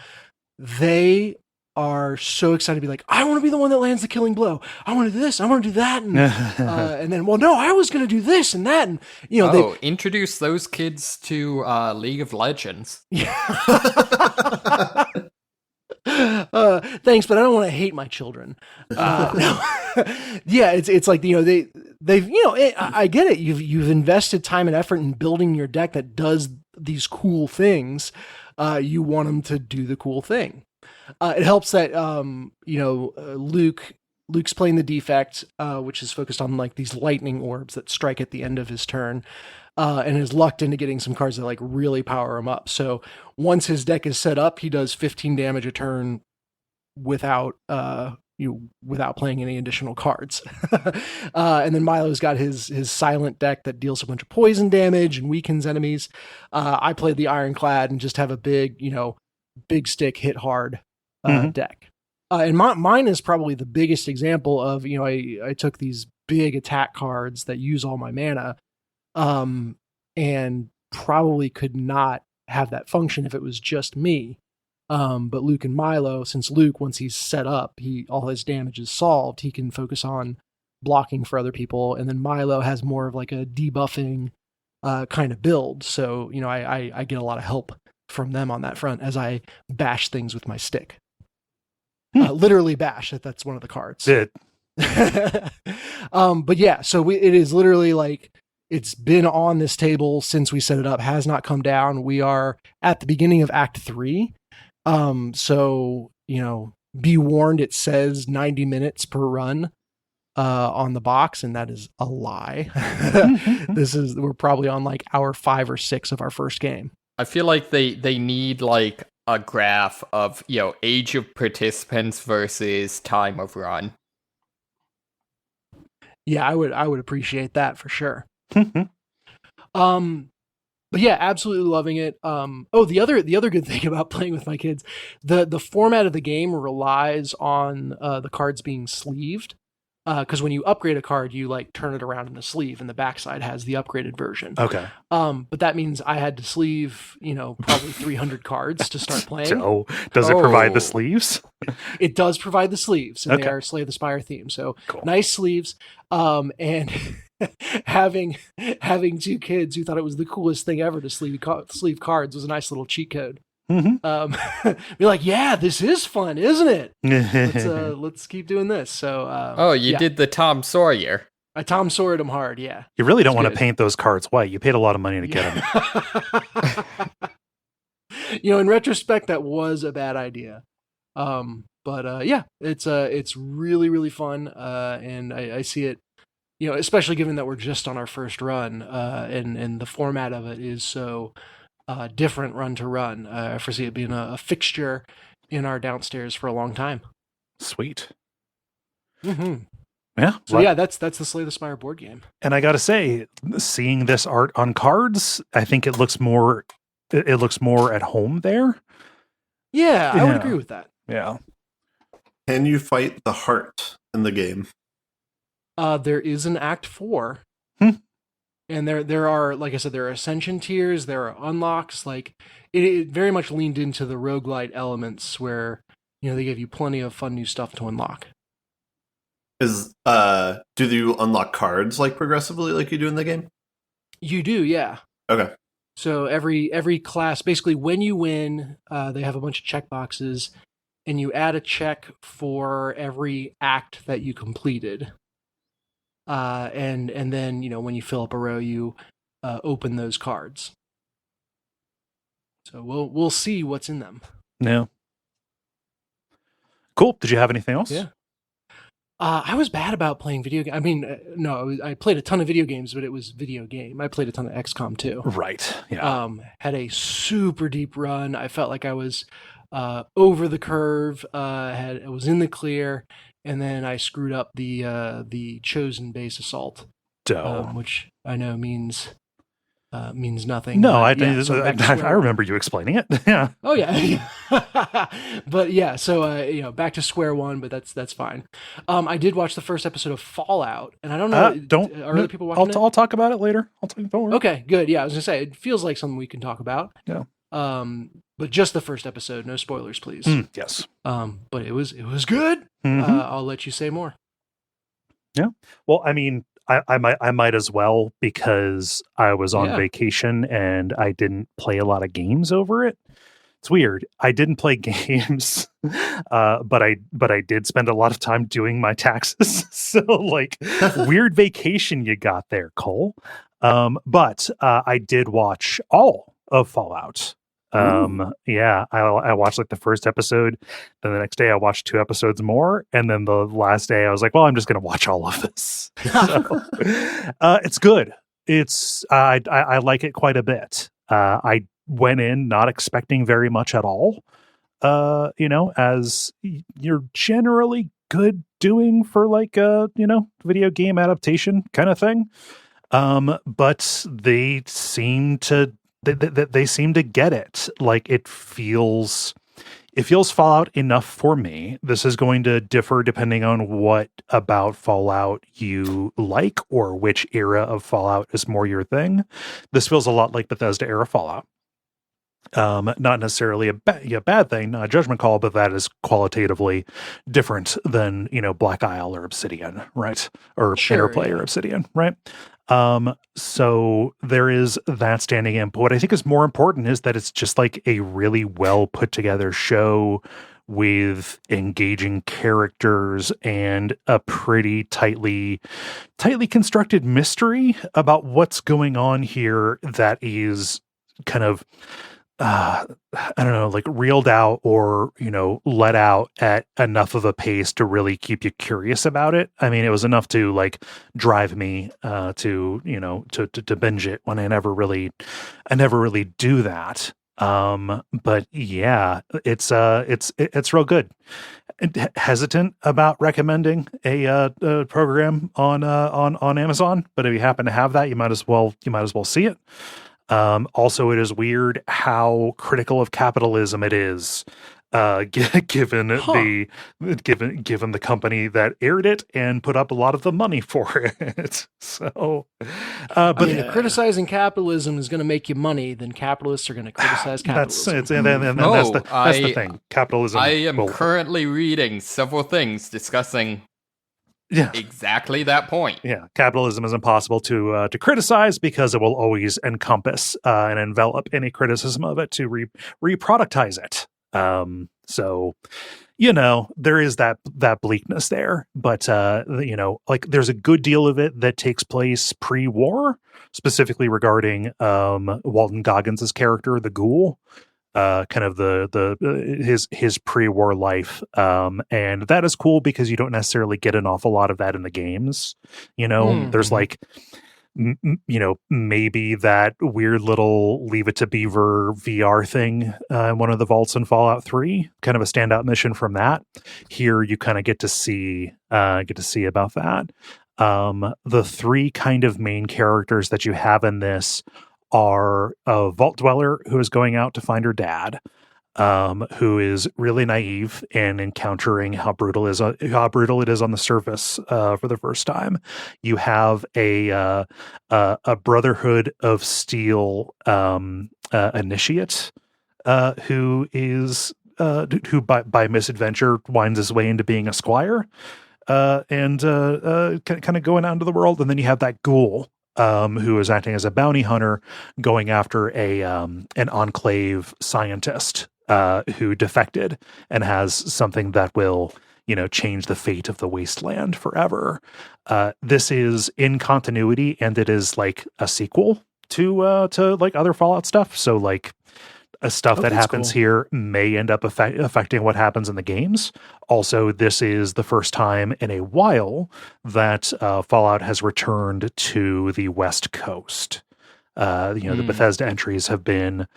They are so excited to be like, I want to be the one that lands the killing blow. I want to do this. I want to do that. And then, well, no, I was going to do this and that. And, they introduce those kids to League of Legends. Thanks, but I don't want to hate my children. No. Yeah, it's like, they've, I get it. You've invested time and effort in building your deck that does these cool things. You want them to do the cool thing. It helps that, Luke's playing the defect, which is focused on like these lightning orbs that strike at the end of his turn, and is lucked into getting some cards that like really power him up. So once his deck is set up, he does 15 damage a turn without playing any additional cards. And then Milo's got his silent deck that deals a bunch of poison damage and weakens enemies. I played the Ironclad and just have a big stick hit hard deck. And mine is probably the biggest example of, I took these big attack cards that use all my mana, and probably could not have that function if it was just me. But Luke and Milo, since Luke, once he's set up, all his damage is solved, he can focus on blocking for other people. And then Milo has more of like a debuffing kind of build. So, I get a lot of help from them on that front as I bash things with my stick. Literally bash, that's one of the cards. But yeah, so it is literally like, it's been on this table since we set it up, has not come down. We are at the beginning of Act 3. So, be warned, it says 90 minutes per run on the box, and that is a lie. We're probably on like hour 5 or 6 of our first game. I feel like they need like a graph of, age of participants versus time of run. Yeah, I would appreciate that for sure. But yeah, absolutely loving it. The other good thing about playing with my kids, the format of the game relies on the cards being sleeved. Because when you upgrade a card, you like turn it around in the sleeve, and the backside has the upgraded version. Okay. But that means I had to sleeve, probably 300 cards to start playing. Oh, does it provide the sleeves? It does provide the sleeves, and they are Slay the Spire theme. So cool. Nice sleeves. And having 2 kids who thought it was the coolest thing ever to sleeve cards was a nice little cheat code. Be like, yeah, this is fun, isn't it? Let's keep doing this. So, you did the Tom Sawyer. I Tom Sawyered them hard. Yeah. You really don't want to paint those cards white. You paid a lot of money to get them. In retrospect, that was a bad idea. But it's really, really fun. And I see it, especially given that we're just on our first run, and the format of it is so different run to run. I foresee it being a fixture in our downstairs for a long time. Sweet. Mm-hmm. Yeah. So that's the Slay the Spire board game. And I got to say, seeing this art on cards, I think it looks more at home there. Yeah, I would agree with that. Yeah. Can you fight the heart in the game? There is an Act 4. And there are, like I said, there are ascension tiers, there are unlocks. Like it very much leaned into the roguelite elements where, they give you plenty of fun new stuff to unlock. Do you unlock cards like progressively like you do in the game? You do, yeah. Okay. So every class, basically when you win, they have a bunch of checkboxes, and you add a check for every act that you completed. And then, when you fill up a row, you open those cards. So we'll see what's in them. Yeah. Cool. Did you have anything else? Yeah. I was bad about playing video games. I mean, no, I played a ton of video games, but it was video game. I played a ton of XCOM too. Right. Yeah. Had a super deep run. I felt like I was over the curve. I was in the clear, and then I screwed up the chosen base assault, which I know means nothing. No, but, I remember you explaining it. Yeah. Oh yeah. But yeah, so back to square one, but that's fine. I did watch the first episode of Fallout, and I don't know. Are other people watching it? I'll talk about it later. Don't worry. Okay, good. Yeah, I was gonna say it feels like something we can talk about. Yeah. But just the first episode, no spoilers, please. Yes. But it was good. Mm-hmm. I'll let you say more. Yeah. Well, I mean, I might as well, because I was on vacation and I didn't play a lot of games over it. It's weird. I didn't play games, but I did spend a lot of time doing my taxes. So like, weird vacation you got there, Kole. But I did watch all of Fallout. Yeah, I watched like the first episode, then the next day I watched 2 episodes more, and then the last day I was like, well, I'm just gonna watch all of this. So, it's good. It's I like it quite a bit. I went in not expecting very much at all. As you're generally good doing for like a video game adaptation kind of thing. But they seem to they seem to get it. Like it feels Fallout enough for me. This is going to differ depending on what about Fallout you like, or which era of Fallout is more your thing. This feels a lot like Bethesda era Fallout. Not necessarily a bad thing, not a judgment call, but that is qualitatively different than, Black Isle or Obsidian, right? Or Interplay or Obsidian, right? So there is that standing in. But what I think is more important is that it's just like a really well put together show with engaging characters and a pretty tightly constructed mystery about what's going on here that is kind of I don't know, like reeled out or, let out at enough of a pace to really keep you curious about it. I mean, it was enough to like drive me to binge it when I never really do that. But yeah, it's real good. Hesitant about recommending a program on Amazon, but if you happen to have that, you might as well see it. Also, it is weird how critical of capitalism it is, given the company that aired it and put up a lot of the money for it. So, if criticizing capitalism is going to make you money, then capitalists are going to criticize capitalism. That's the thing. Capitalism. I am currently reading several things discussing. Yeah, exactly that point. Yeah, capitalism is impossible to criticize because it will always encompass and envelop any criticism of it to reproductize it. So, there is that bleakness there, but like there's a good deal of it that takes place pre-war, specifically regarding Walton Goggins' character, the Ghoul. Kind of his pre-war life, and that is cool because you don't necessarily get an awful lot of that in the games. There's like maybe that weird little Leave It to Beaver VR thing in one of the vaults in Fallout 3, kind of a standout mission from that. Here you kind of get to see about that. The 3 kind of main characters that you have in this are a vault dweller who is going out to find her dad, who is really naive and encountering how brutal it is on the surface for the first time. You have a Brotherhood of Steel initiate who is who by misadventure winds his way into being a squire and kind of going out into the world. And then you have that ghoul who is acting as a bounty hunter going after an enclave scientist who defected and has something that will, change the fate of the wasteland forever. This is in continuity, and it is like a sequel to like other Fallout stuff. So like stuff that happens here may end up affecting what happens in the games. Also, this is the first time in a while that Fallout has returned to the West Coast. The Bethesda entries have been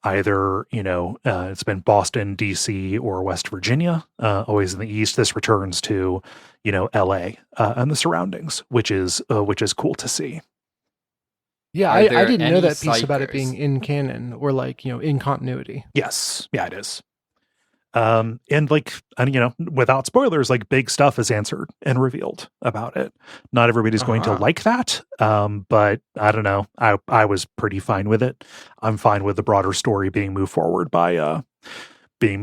either, it's been Boston, DC, or West Virginia, always in the East. This returns to, LA and the surroundings, which is cool to see. Yeah, I didn't know that piece about it being in canon or like, in continuity. Yes. Yeah, it is. And without spoilers, like big stuff is answered and revealed about it. Not everybody's going to like that. But I don't know. I was pretty fine with it. I'm fine with the broader story being moved forward by the by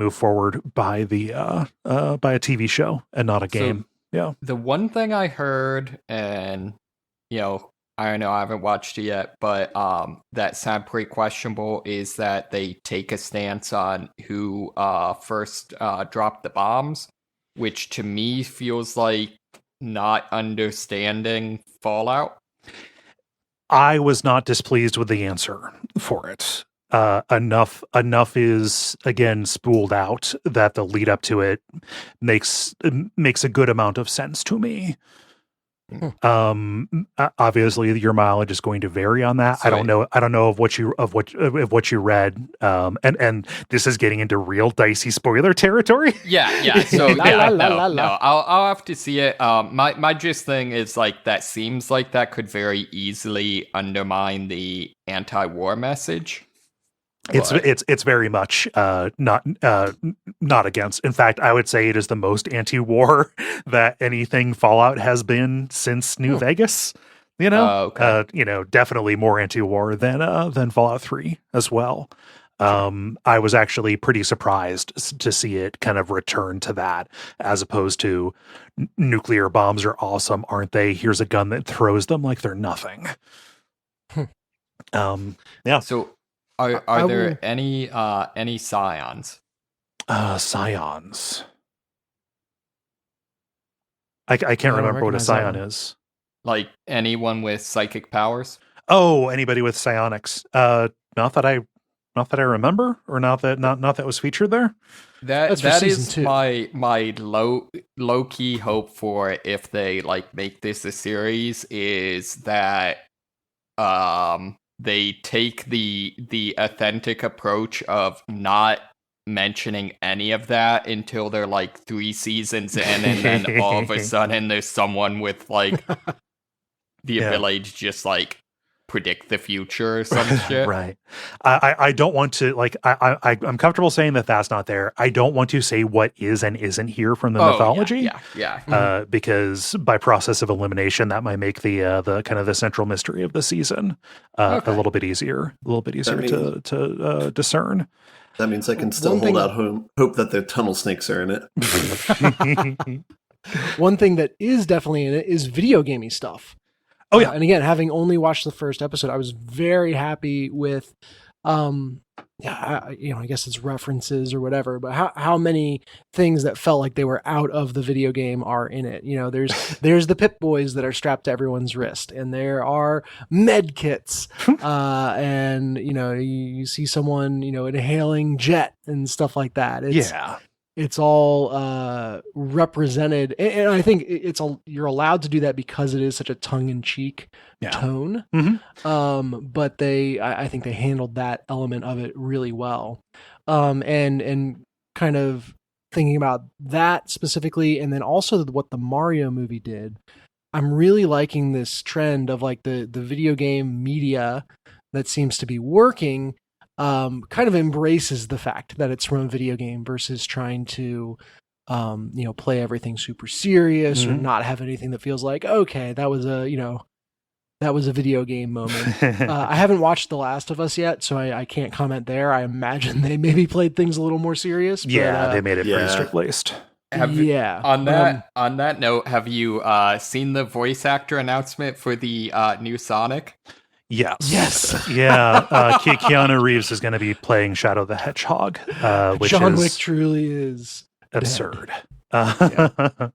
a TV show and not a game. Yeah. The one thing I heard, and I don't know, I haven't watched it yet, but that sound pretty questionable, is that they take a stance on who first dropped the bombs, which to me feels like not understanding Fallout. I was not displeased with the answer for it. Enough is again spooled out that the lead up to it makes a good amount of sense to me. Obviously your mileage is going to vary on that. So I don't know of what you read. And this is getting into real dicey spoiler territory. Yeah. So no, I'll have to see it. My just thing is like, that seems like that could very easily undermine the anti-war message. It's very much not against. In fact, I would say it is the most anti-war that anything Fallout has been since New Vegas. Definitely more anti-war than Fallout 3 as well. I was actually pretty surprised to see it kind of return to that, as opposed to nuclear bombs are awesome, aren't they? Here's a gun that throws them like they're nothing. Yeah. So. Are there any scions? Scions. I can't remember what a scion is. Like anyone with psychic powers? Oh, anybody with psionics. Not that I remember, or not that was featured there. That is my low key hope for if they like make this a series, is that they take the authentic approach of not mentioning any of that until they're like 3 seasons in, and then all of a sudden there's someone with like the ability to just like predict the future or some shit. Right. I don't want to like I'm comfortable saying that that's not there. I don't want to say what is and isn't here from the mythology. Yeah. Because by process of elimination, that might make the kind of the central mystery of the season a little bit easier to discern. That means I can still hold out hope that the tunnel snakes are in it. One thing that is definitely in it is video gamey stuff. Oh yeah. And again, having only watched the first episode, I was very happy with, I guess it's references or whatever, but how many things that felt like they were out of the video game are in it. There's the Pip Boys that are strapped to everyone's wrist, and there are med kits, and you see someone, inhaling jet and stuff like that. It's all represented, and I think you're allowed to do that because it is such a tongue-in-cheek tone. Mm-hmm. But I think they handled that element of it really well. And kind of thinking about that specifically, and then also what the Mario movie did, I'm really liking this trend of like the video game media that seems to be working. kind of embraces the fact that it's from a video game versus trying to play everything super serious or not have anything that feels like, okay, that was a video game moment. I haven't watched The Last of Us yet, so I can't comment there. I imagine they maybe played things a little more serious. Yeah, but, they made it pretty straight-laced. On that note, have you seen the voice actor announcement for the new Sonic? Yes. Yeah. Keanu Reeves is going to be playing Shadow the Hedgehog, which John is Wick truly is absurd. Yeah.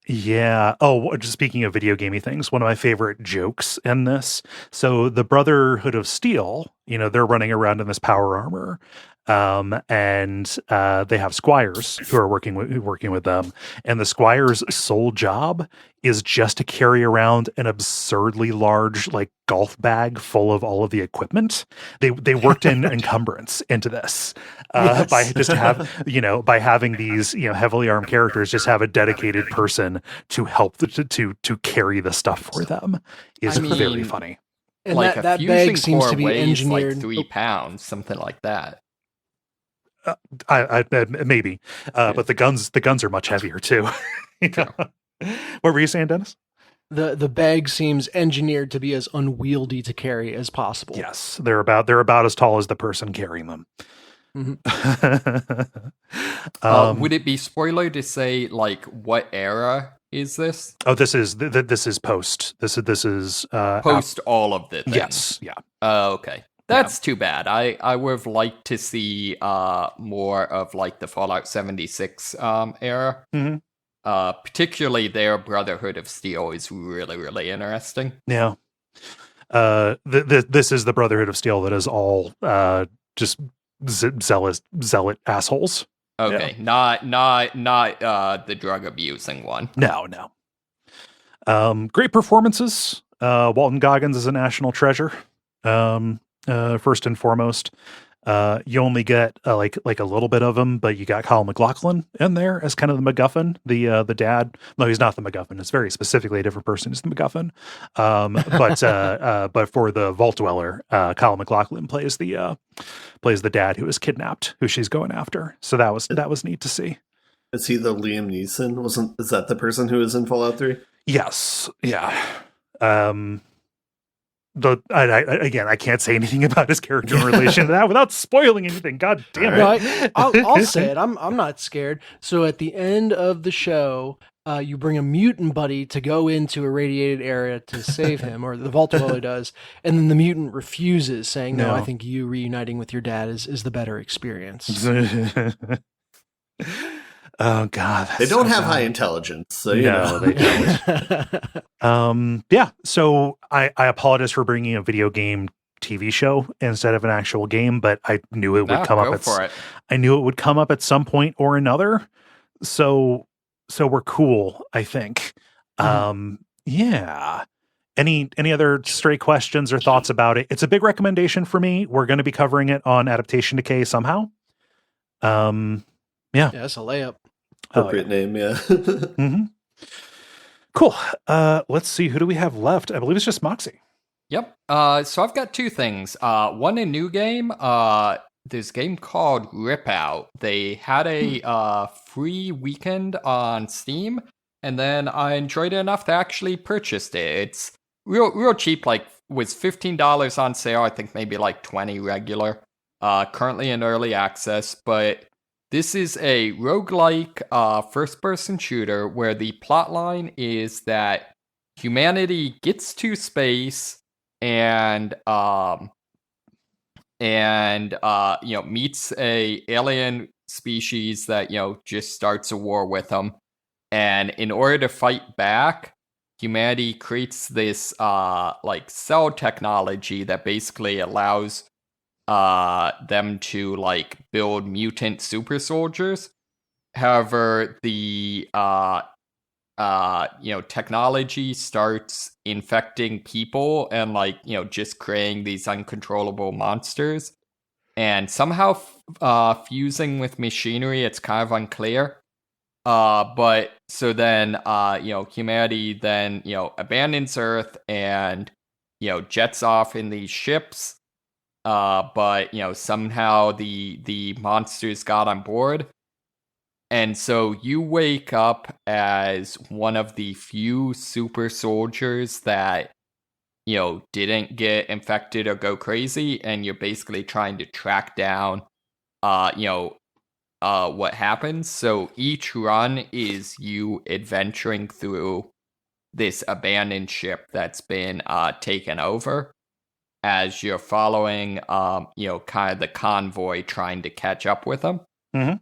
Yeah. Oh, just speaking of video gamey things, one of my favorite jokes in this. So the Brotherhood of Steel, they're running around in this power armor. And they have squires who are working with them, and the squire's sole job is just to carry around an absurdly large golf bag full of all of the equipment. They worked in encumbrance into this by just by having these heavily armed characters just have a dedicated person to help to carry the stuff for them is very funny. And like that a bag fusion seems core to be weighs engineered. like 3 pounds, something like that. I maybe, but the guns are much heavier too. What were you saying, Dennis? The bag seems engineered to be as unwieldy to carry as possible. Yes, they're about as tall as the person carrying them. Mm-hmm. Would it be spoiler to say what era is this? Oh, this is post. This is Post all of the things. Yes, yeah. Okay. That's too bad. I would have liked to see more of the Fallout 76 era. Mm-hmm. Particularly their Brotherhood of Steel is really, really interesting. Yeah. This is the Brotherhood of Steel that is all just zealot assholes. Okay, yeah. not the drug abusing one. No. Great performances. Walton Goggins is a national treasure. First and foremost, you only get like a little bit of him, but you got Kyle MacLachlan in there as kind of the MacGuffin, the dad. No, he's not the MacGuffin. It's very specifically a different person who's the MacGuffin. But for the Vault Dweller, Kyle MacLachlan plays the dad who is kidnapped, who she's going after. So that was neat to see. Is he the Liam Neeson? Is that the person who was in Fallout 3? Yes. Yeah. I can't say anything about his character in relation to that without spoiling anything. God damn it! No, I'll say it. I'm not scared. So at the end of the show, you bring a mutant buddy to go into a radiated area to save him, or the Vault Dweller does, and then the mutant refuses, saying, "No, I think you reuniting with your dad is the better experience." Oh God, they don't have high intelligence, so they don't. Yeah, so I apologize for bringing a video game TV show instead of an actual game, but I knew it would come up. I knew it would come up at some point or another. So we're cool, I think. Yeah. Any other stray questions or thoughts about it? It's a big recommendation for me. We're going to be covering it on Adaptation Decay somehow. Yeah, that's a layup. Appropriate name, yeah. Mm-hmm. Cool. Let's see. Who do we have left? I believe it's just Moxie. Yep. So I've got two things. One, a new game. This game called Ripout. They had a free weekend on Steam, and then I enjoyed it enough to actually purchase it. It's real cheap. Was $15 on sale. I think maybe $20 regular. Currently in early access, but this is a roguelike first-person shooter where the plotline is that humanity gets to space and meets a alien species that just starts a war with them, and in order to fight back, humanity creates this cell technology that basically allows them to build mutant super soldiers. However, the technology starts infecting people and just creating these uncontrollable monsters, and somehow fusing with machinery. It's kind of unclear. But so then humanity then abandons Earth and jets off in these ships. but somehow the monsters got on board. And so you wake up as one of the few super soldiers that, didn't get infected or go crazy, and you're basically trying to track down, what happens. So each run is you adventuring through this abandoned ship that's been taken over, as you're following, kind of the convoy trying to catch up with them. Mm-hmm.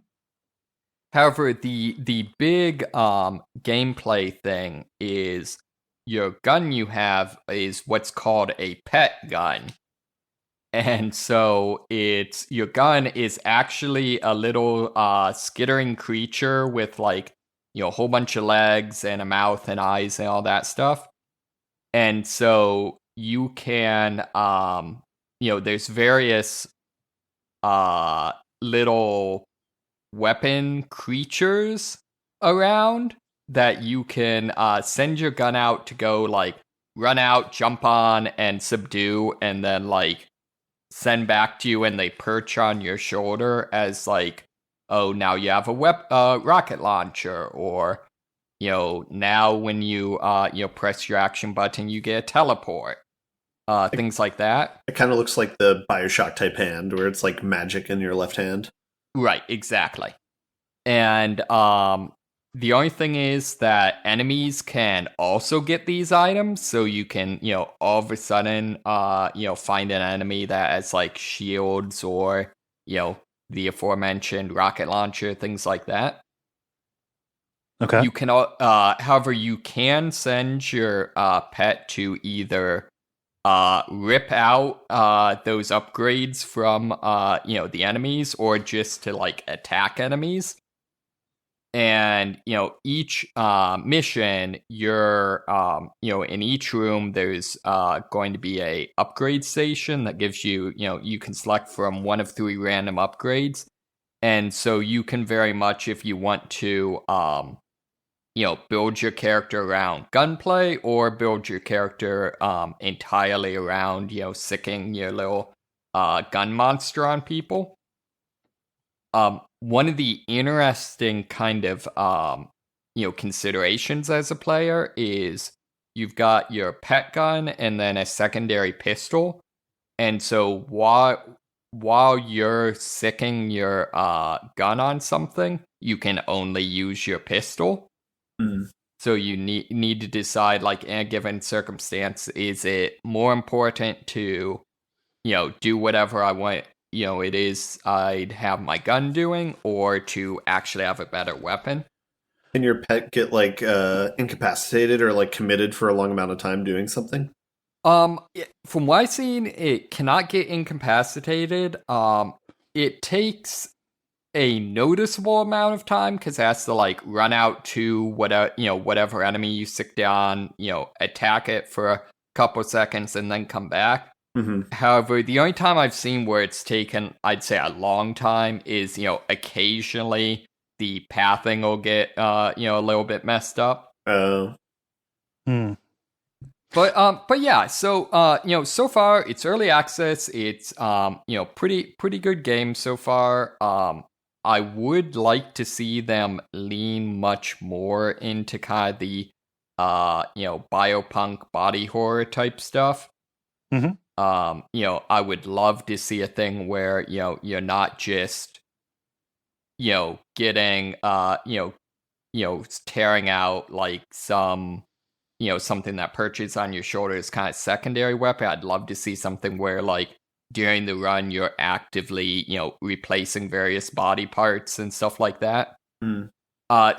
However, the big gameplay thing is your gun you have is what's called a pet gun. And so your gun is actually a little skittering creature with a whole bunch of legs and a mouth and eyes and all that stuff. And so you can, there's various little weapon creatures around that you can send your gun out to go run out, jump on, and subdue, and then send back to you, and they perch on your shoulder as oh, now you have a rocket launcher, or now when you press your action button, you get a teleport. Things like that. It kind of looks like the Bioshock type hand, where it's magic in your left hand. Right, exactly. And the only thing is that enemies can also get these items, so you can, all of a sudden, find an enemy that has shields or, the aforementioned rocket launcher, things like that. Okay. You can, however, you can send your pet to either rip out those upgrades from the enemies, or just to attack enemies. And each mission, you're in each room there's going to be a upgrade station that gives you you can select from one of 3 random upgrades. And so you can very much, if you want to build your character around gunplay, or build your character entirely around, sicking your little gun monster on people. One of the interesting kind of, considerations as a player is you've got your pet gun and then a secondary pistol. And so while you're sicking your gun on something, you can only use your pistol. Mm. So you need to decide, in a given circumstance, is it more important to, do whatever I want, it is I'd have my gun doing, or to actually have a better weapon. Can your pet get incapacitated or committed for a long amount of time doing something? From what I've seen, it cannot get incapacitated. It takes a noticeable amount of time, because it has to run out to whatever enemy you sick down, attack it for a couple seconds and then come back. Mm-hmm. However, the only time I've seen where it's taken, I'd say, a long time is, occasionally the pathing will get, a little bit messed up. Oh. But yeah, so, so far, it's early access. It's, pretty good game so far. I would like to see them lean much more into kind of the, biopunk body horror type stuff. Mm-hmm. I would love to see a thing where, you're not just, getting, tearing out some, something that perches on your shoulder is kind of secondary weapon. I'd love to see something where during the run you're actively, replacing various body parts and stuff like that. Mm.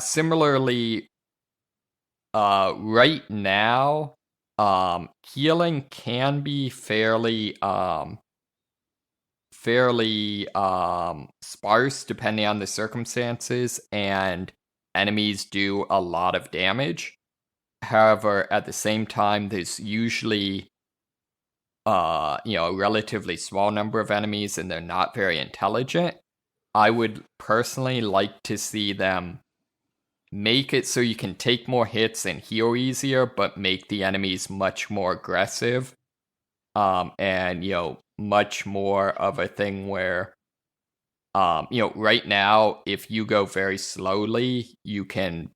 Similarly, right now, healing can be fairly sparse depending on the circumstances, and enemies do a lot of damage. However, at the same time, there's usually a relatively small number of enemies, and they're not very intelligent. I would personally like to see them make it so you can take more hits and heal easier, but make the enemies much more aggressive. And, much more of a thing where, right now, if you go very slowly, you can,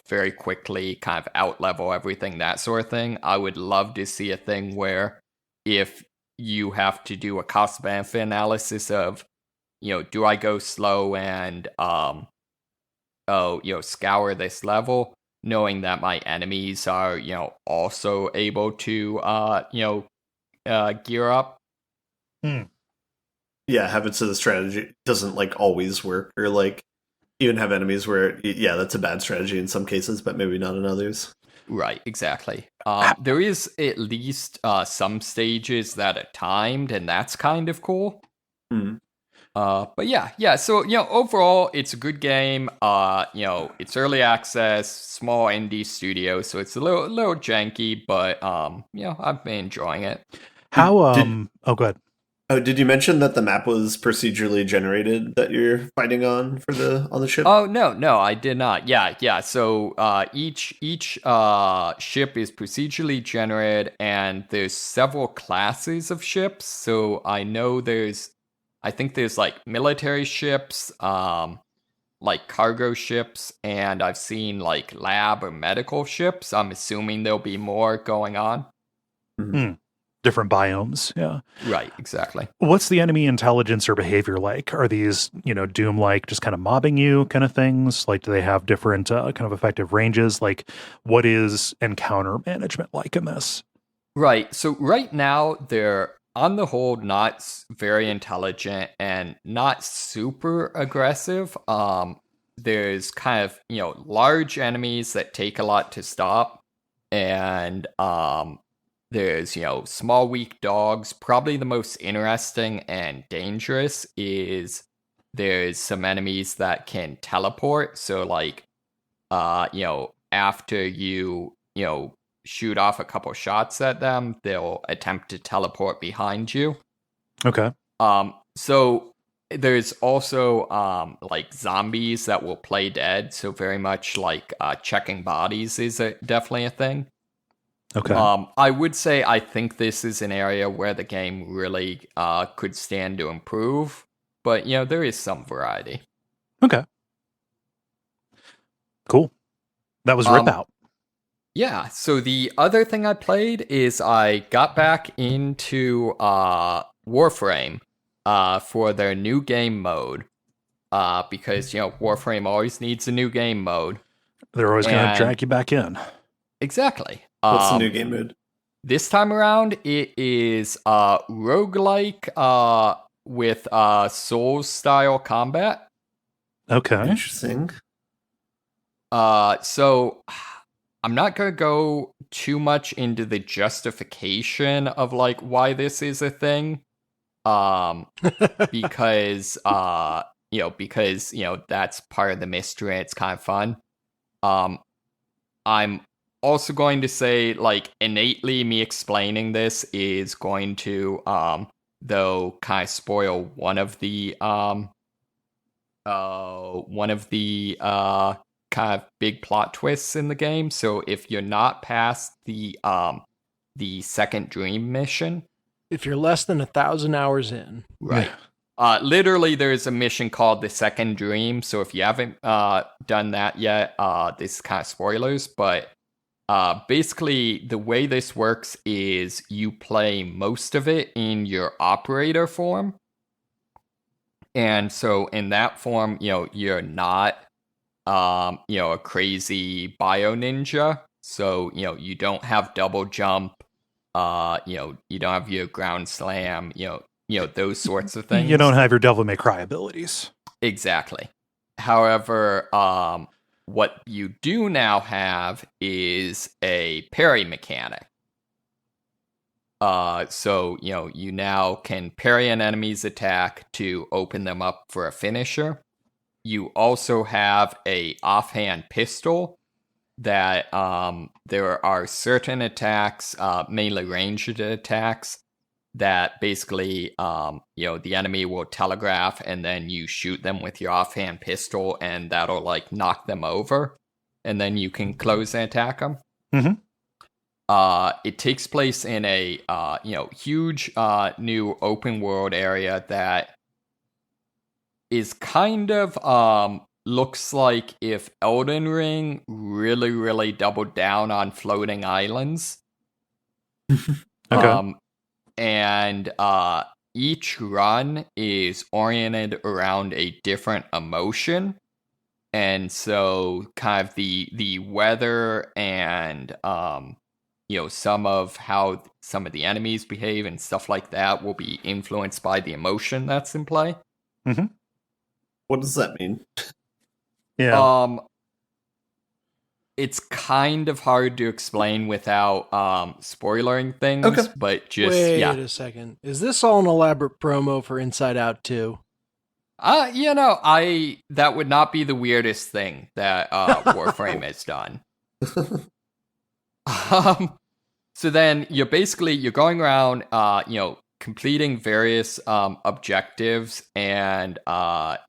very quickly kind of out-level everything, that sort of thing. I would love to see a thing where if you have to do a cost-benefit analysis of, do I go slow and, scour this level, knowing that my enemies are, also able to, gear up. Yeah, have it so the strategy doesn't like always work, or like even have enemies where that's a bad strategy in some cases, but maybe not in others. Right, exactly. There is at least some stages that are timed, and that's kind of cool. But yeah. So overall, it's a good game. It's early access, small indie studio, so it's a little janky, but I've been enjoying it. How oh, go ahead. Oh, did you mention that the map was procedurally generated that you're fighting on on the ship? Oh no, I did not. Yeah. So each ship is procedurally generated, and there's several classes of ships. So I think there's like military ships, like cargo ships, and I've seen like lab or medical ships. I'm assuming there'll be more going on. Different biomes, yeah. Right, exactly. What's the enemy intelligence or behavior like? Are these, Doom-like, just kind of mobbing you kind of things? Like, do they have different kind of effective ranges? Like, what is encounter management like in this? Right, so right now, they're, on the whole, not very intelligent and not super aggressive. There's kind of, large enemies that take a lot to stop, and there's, small, weak dogs. Probably the most interesting and dangerous is there's some enemies that can teleport. So, like, after you, shoot off a couple shots at them, they'll attempt to teleport behind you. Okay. So there's also, like, zombies that will play dead. So very much like checking bodies is definitely a thing. Okay. I would say I think this is an area where the game really could stand to improve, but there is some variety. Okay. Cool. That was Ripout. Yeah. So the other thing I played is I got back into Warframe for their new game mode because Warframe always needs a new game mode. They're always going to drag you back in. Exactly. What's the new game mode? This time around, it is roguelike with Souls-style combat. Okay. Interesting. So, I'm not going to go too much into the justification of, like, why this is a thing. Because, that's part of the mystery and it's kind of fun. I'm also going to say, like, innately me explaining this is going to, though, kind of spoil one of the kind of big plot twists in the game. So if you're not past the second dream mission, if you're less than 1,000 hours in, right? Literally, there's a mission called the Second Dream. So if you haven't done that yet, this is kind of spoilers, but. Basically, the way this works is you play most of it in your operator form. And so in that form, you're not, a crazy bio ninja. So, you don't have double jump, you don't have your ground slam, those sorts of things. You don't have your Devil May Cry abilities. Exactly. However, what you do now have is a parry mechanic. So, you now can parry an enemy's attack to open them up for a finisher. You also have a offhand pistol that there are certain attacks, mainly ranged attacks, that basically, the enemy will telegraph and then you shoot them with your offhand pistol and that'll, like, knock them over. And then you can close and attack them. Mm-hmm. it takes place in a huge new open world area that is kind of looks like if Elden Ring really, really doubled down on floating islands. Okay. And each run is oriented around a different emotion. And so kind of the weather and some of how some of the enemies behave and stuff like that will be influenced by the emotion that's in play. Mm-hmm. What does that mean? Yeah. It's kind of hard to explain without spoilering things, Okay. but just Wait a second. Is this all an elaborate promo for Inside Out 2? That would not be the weirdest thing that Warframe has done. So then you're going around, completing various objectives, and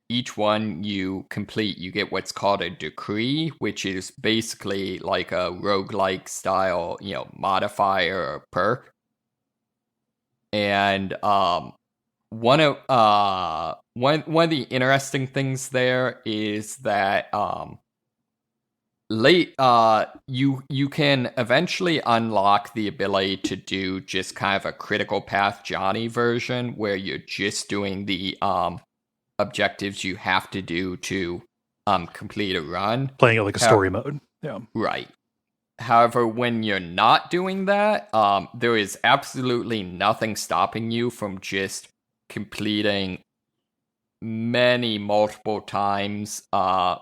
each one you complete, you get what's called a decree, which is basically like a roguelike style, modifier or perk. And one of the interesting things there is that you can eventually unlock the ability to do just kind of a critical path Johnny version where you're just doing the objectives you have to do to complete a run, Playing it like a story mode. Yeah. Right. However, when you're not doing that, there is absolutely nothing stopping you from just completing multiple times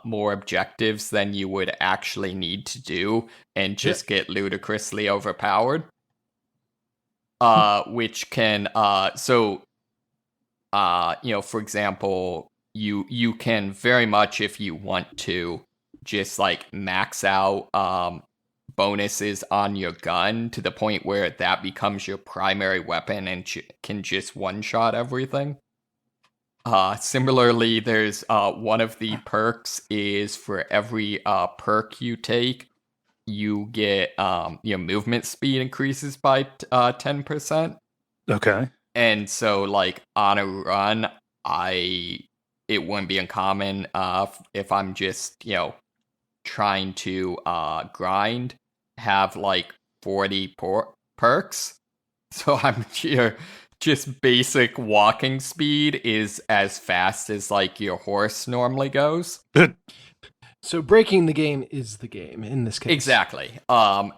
more objectives than you would actually need to do and just get ludicrously overpowered. Which can for example, you can very much, if you want to, just like max out bonuses on your gun to the point where that becomes your primary weapon and can just one-shot everything. Similarly, there's one of the perks is for every perk you take, you get movement speed increases by 10%. Okay. And so, like, on a run, it wouldn't be uncommon if I'm just trying to grind, have like 40 perks. So I'm here. Just basic walking speed is as fast as like your horse normally goes. So breaking the game is the game in this case. Exactly.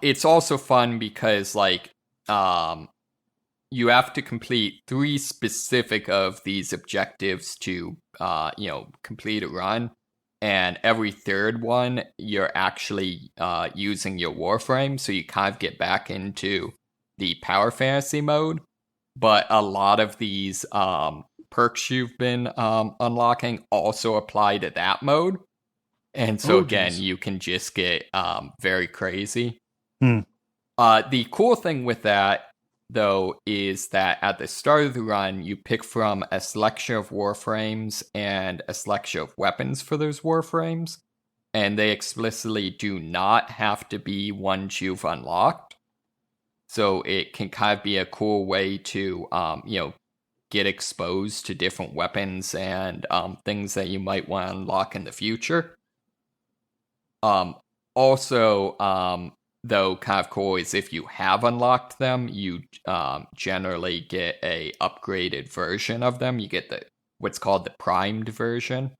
It's also fun because like you have to complete 3 specific of these objectives to complete a run, and every third one you're actually using your Warframe, so you kind of get back into the power fantasy mode. But a lot of these perks you've been unlocking also apply to that mode. And so, you can just get very crazy. The cool thing with that, though, is that at the start of the run, you pick from a selection of Warframes and a selection of weapons for those Warframes. And they explicitly do not have to be ones you've unlocked. So it can kind of be a cool way to, get exposed to different weapons and things that you might want to unlock in the future. Also, though, kind of cool is if you have unlocked them, you generally get a upgraded version of them. You get what's called the primed version.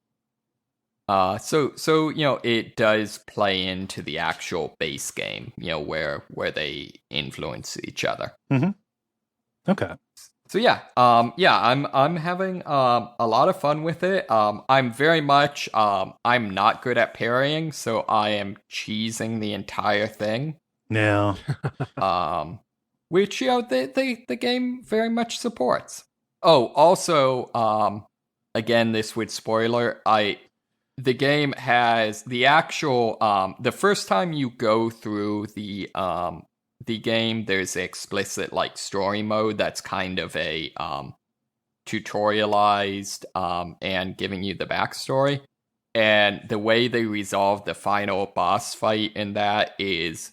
So it does play into the actual base game, where they influence each other. Mm-hmm. Okay. So I'm having a lot of fun with it. I'm very much I'm not good at parrying, so I am cheesing the entire thing. Yeah. Which the game very much supports. Oh, also, again, this would spoiler. The game has the actual the first time you go through the game, there's explicit like story mode that's kind of a tutorialized and giving you the backstory. And the way they resolve the final boss fight in that is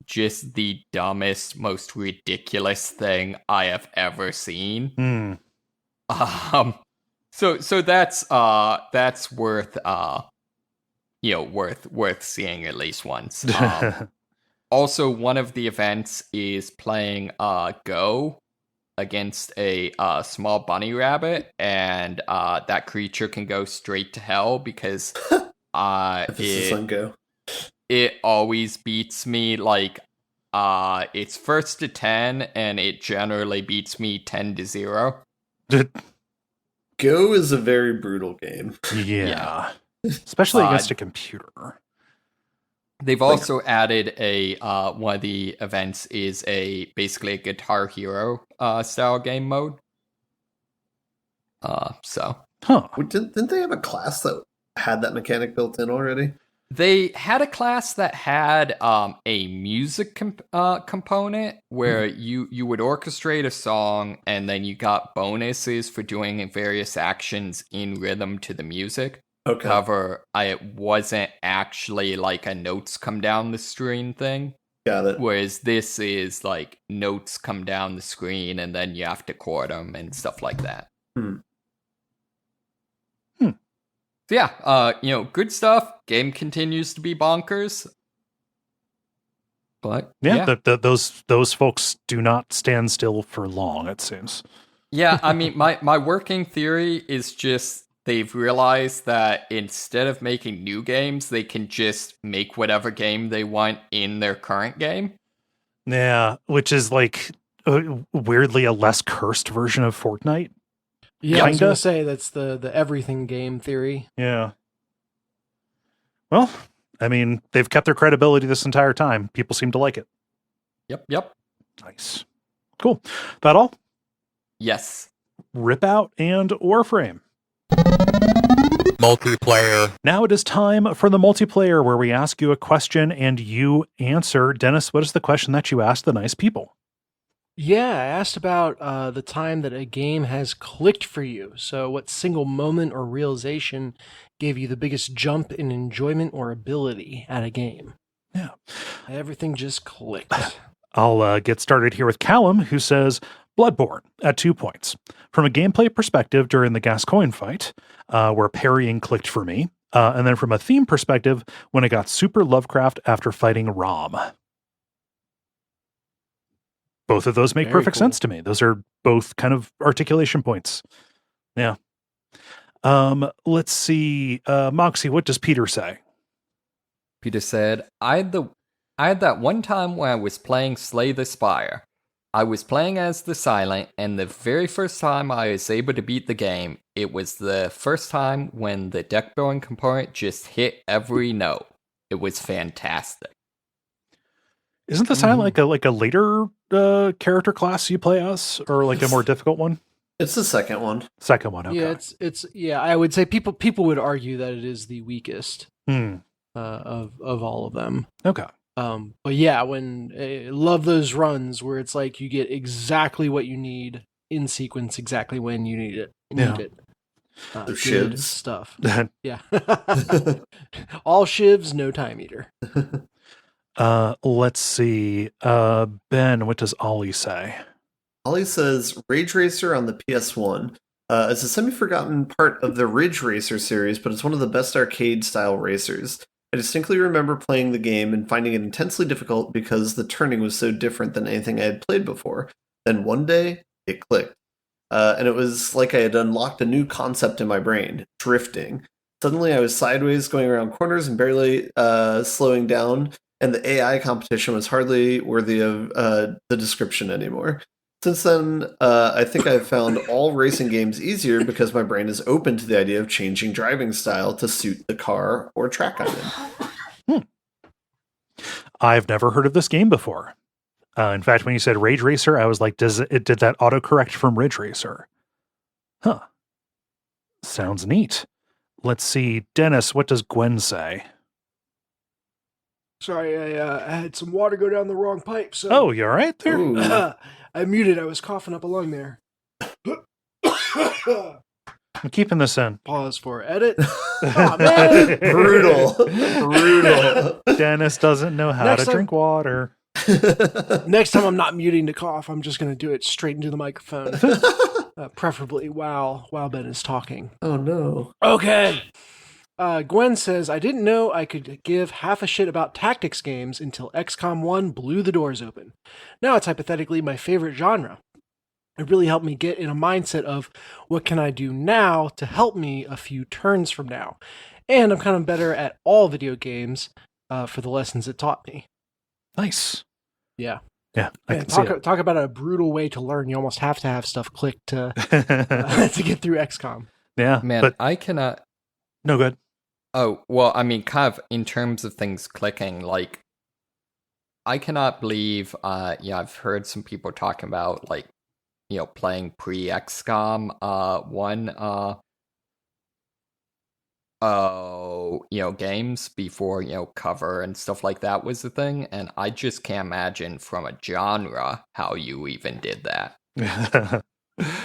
just the dumbest, most ridiculous thing I have ever seen. So that's worth worth seeing at least once. Also, one of the events is playing Go against a small bunny rabbit, and that creature can go straight to hell because it always beats me. Like it's first to 10, and it generally beats me 10-0. Go is a very brutal game. Yeah. Especially against a computer. They've also added a one of the events is basically a Guitar Hero style game mode. Didn't they have a class that had that mechanic built in already? They had a class that had a music component where you would orchestrate a song, and then you got bonuses for doing various actions in rhythm to the music. Okay. However, it wasn't actually like a notes come down the screen thing. Got it. Whereas this is like notes come down the screen, and then you have to chord them and stuff like that. So yeah, good stuff. Game continues to be bonkers. But yeah. Those folks do not stand still for long, it seems. Yeah, I mean, my working theory is just they've realized that instead of making new games, they can just make whatever game they want in their current game. Yeah, which is like weirdly a less cursed version of Fortnite. Yeah, I was going to say that's the everything game theory. Yeah. Well, I mean, they've kept their credibility this entire time. People seem to like it. Yep. Nice. Cool. That all? Yes. Ripout and Warframe. Multiplayer. Now it is time for the multiplayer, where we ask you a question and you answer. Dennis, what is the question that you asked the nice people? Yeah, I asked about the time that a game has clicked for you. So what single moment or realization gave you the biggest jump in enjoyment or ability at a game? Yeah. Everything just clicked. I'll get started here with Callum, who says, Bloodborne at 2 points. From a gameplay perspective during the Gascoigne fight, where parrying clicked for me. And then from a theme perspective, when I got super Lovecraft after fighting Rom. Both of those make perfect sense to me. Those are both kind of articulation points. Yeah. Let's see. Moxie, what does Peter say? Peter said, I had that one time where I was playing Slay the Spire. I was playing as the Silent, and the very first time I was able to beat the game, it was the first time when the deck building component just hit every note. It was fantastic. Isn't the Silent like a later character class you play as, or like a more difficult one? It's the second one. Second one, okay. Yeah, it's I would say people would argue that it is the weakest of all of them. Okay. But yeah, when love those runs where it's like you get exactly what you need in sequence, exactly when you need it. The shivs stuff. Yeah. All shivs, no time eater. Let's see. Ben, what does Ollie say? Ollie says Rage Racer on the PS1. It's a semi-forgotten part of the Ridge Racer series, but it's one of the best arcade-style racers. I distinctly remember playing the game and finding it intensely difficult because the turning was so different than anything I had played before. Then one day, it clicked. And it was like I had unlocked a new concept in my brain, drifting. Suddenly I was sideways going around corners and barely slowing down, and the AI competition was hardly worthy of the description anymore. Since then, I think I've found all racing games easier because my brain is open to the idea of changing driving style to suit the car or track I'm in. I've never heard of this game before. In fact, when you said Rage Racer, I was like, did that autocorrect from Ridge Racer? Huh. Sounds neat. Let's see. Dennis, what does Gwen say? Sorry, I had some water go down the wrong pipe. So Oh, you all right there? I muted. I was coughing up a lung there. I'm keeping this in. Pause for edit. Oh, man. Brutal. Dennis doesn't know how Next to time- drink water. Next time I'm not muting to cough. I'm just going to do it straight into the microphone. Preferably while Ben is talking. Oh, no. Okay. Gwen says, I didn't know I could give half a shit about tactics games until XCOM 1 blew the doors open. Now it's hypothetically my favorite genre. It really helped me get in a mindset of what can I do now to help me a few turns from now. And I'm kind of better at all video games for the lessons it taught me. Nice. Yeah. Yeah. Talk about a brutal way to learn. You almost have to have stuff clicked to get through XCOM. Yeah. Man, but I cannot. no good. Oh, well, I mean, kind of in terms of things clicking, like, I cannot believe, I've heard some people talking about, like, playing pre-XCOM 1, games before, cover and stuff like that was the thing, and I just can't imagine from a genre how you even did that.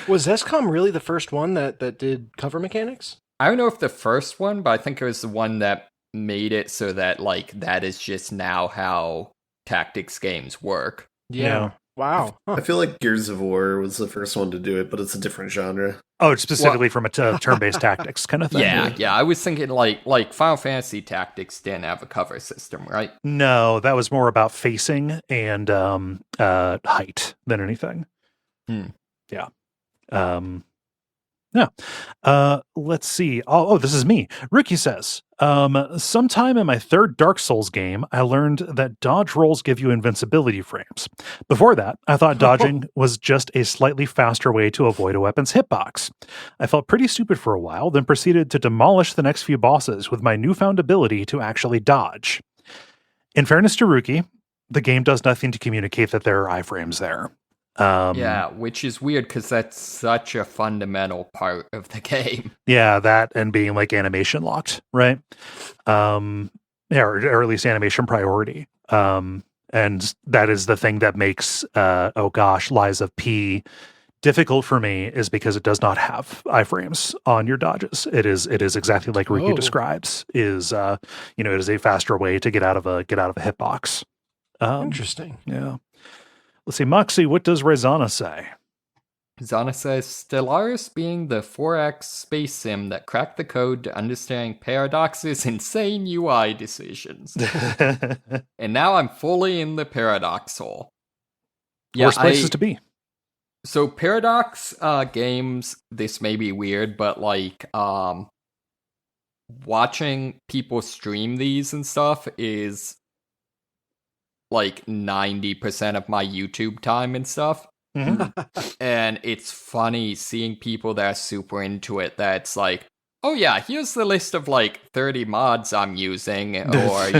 Was XCOM really the first one that did cover mechanics? I don't know if the first one, but I think it was the one that made it so that, like, that is just now how tactics games work. Yeah. Wow. Huh. I feel like Gears of War was the first one to do it, but it's a different genre. Oh, it's specifically from a turn-based tactics kind of thing. Yeah. I was thinking like Final Fantasy Tactics didn't have a cover system, right? No, that was more about facing and height than anything. Yeah. Let's see. Oh, this is me. Ricky says, sometime in my third Dark Souls game, I learned that dodge rolls give you invincibility frames. Before that, I thought dodging was just a slightly faster way to avoid a weapon's hitbox. I felt pretty stupid for a while, then proceeded to demolish the next few bosses with my newfound ability to actually dodge. In fairness to Ruki, the game does nothing to communicate that there are iframes there. Which is weird because that's such a fundamental part of the game. Yeah, that and being like animation locked, right? Or at least animation priority. And that is the thing that makes Lies of P difficult for me, is because it does not have iframes on your dodges. It is exactly like Ricky describes. It is a faster way to get out of a hitbox. Interesting. Yeah. Let's see, Moxie, what does Rezana say? Zana says, Stellaris being the 4X space sim that cracked the code to understanding Paradox's insane UI decisions. And now I'm fully in the Paradox hole. Yeah, worst places to be. So Paradox games, this may be weird, but like watching people stream these and stuff is like 90% of my YouTube time and stuff. Mm-hmm. And it's funny seeing people that are super into it that's like, oh yeah, here's the list of like 30 mods I'm using, or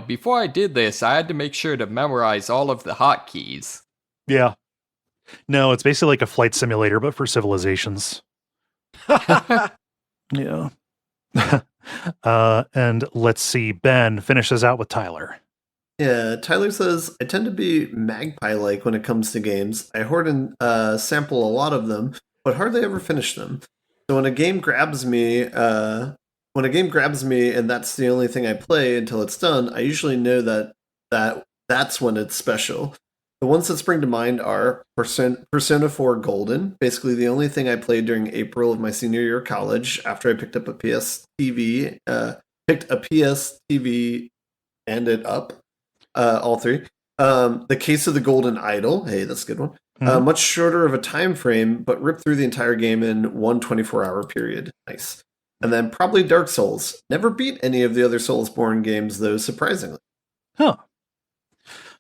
before I did this I had to make sure to memorize all of the hotkeys. Yeah. No, it's basically like a flight simulator but for civilizations. Yeah. And let's see, Ben finishes out with Tyler. Yeah, Tyler says, I tend to be magpie-like when it comes to games. I hoard and sample a lot of them, but hardly ever finish them. So when a game grabs me, and that's the only thing I play until it's done, I usually know that's when it's special. The ones that spring to mind are Persona 4 Golden, basically the only thing I played during April of my senior year of college after I picked up a PS TV, and it up. All three. The Case of the Golden Idol. Hey, that's a good one. Mm-hmm. Much shorter of a time frame, but ripped through the entire game in one 24-hour period. Nice. And then probably Dark Souls. Never beat any of the other Soulsborne games, though, surprisingly. Huh.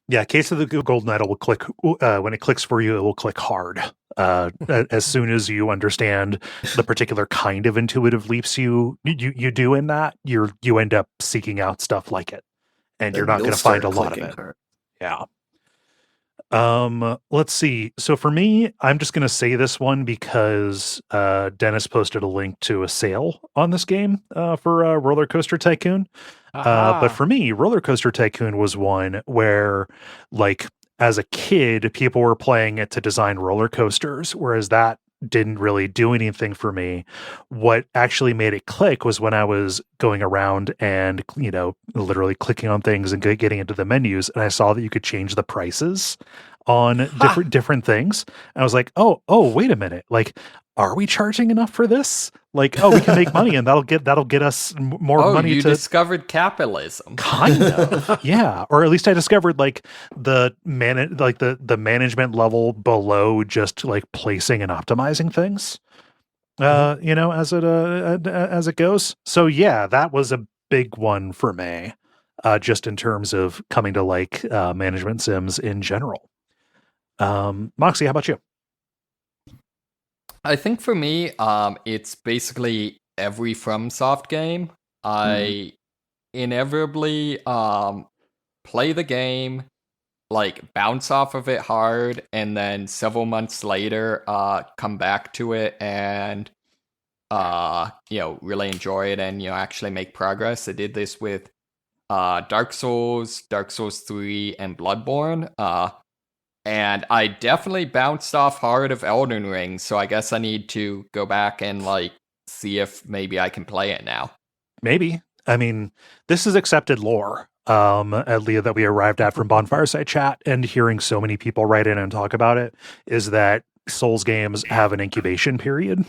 Yeah, Case of the Golden Idol will click, when it clicks for you, it will click hard. As soon as you understand the particular kind of intuitive leaps you do in that, you end up seeking out stuff like it. And you're not going to find a lot of it. Hard. Yeah. Let's see. So for me, I'm just going to say this one because Dennis posted a link to a sale on this game for Roller Coaster Tycoon. But for me, Roller Coaster Tycoon was one where, like, as a kid, people were playing it to design roller coasters, whereas that didn't really do anything for me. What actually made it click was when I was going around and, literally clicking on things and getting into the menus, and I saw that you could change the prices on different things. And I was like, oh, wait a minute. Like, are we charging enough for this? Like, we can make money, and that'll get us more money. You discovered capitalism, kind of, yeah. Or at least I discovered like the management level below just like placing and optimizing things. As it goes. So yeah, that was a big one for me, just in terms of coming to like management sims in general. Moxie, how about you? I think for me, it's basically every FromSoft game. I inevitably play the game, like bounce off of it hard, and then several months later come back to it and really enjoy it and actually make progress. I did this with Dark Souls 3, and Bloodborne. And I definitely bounced off hard of Elden Ring, so I guess I need to go back and like see if maybe I can play it now. Maybe. I mean, this is accepted lore, at Leah, that we arrived at from Bonfireside Chat, and hearing so many people write in and talk about it, is that Souls games have an incubation period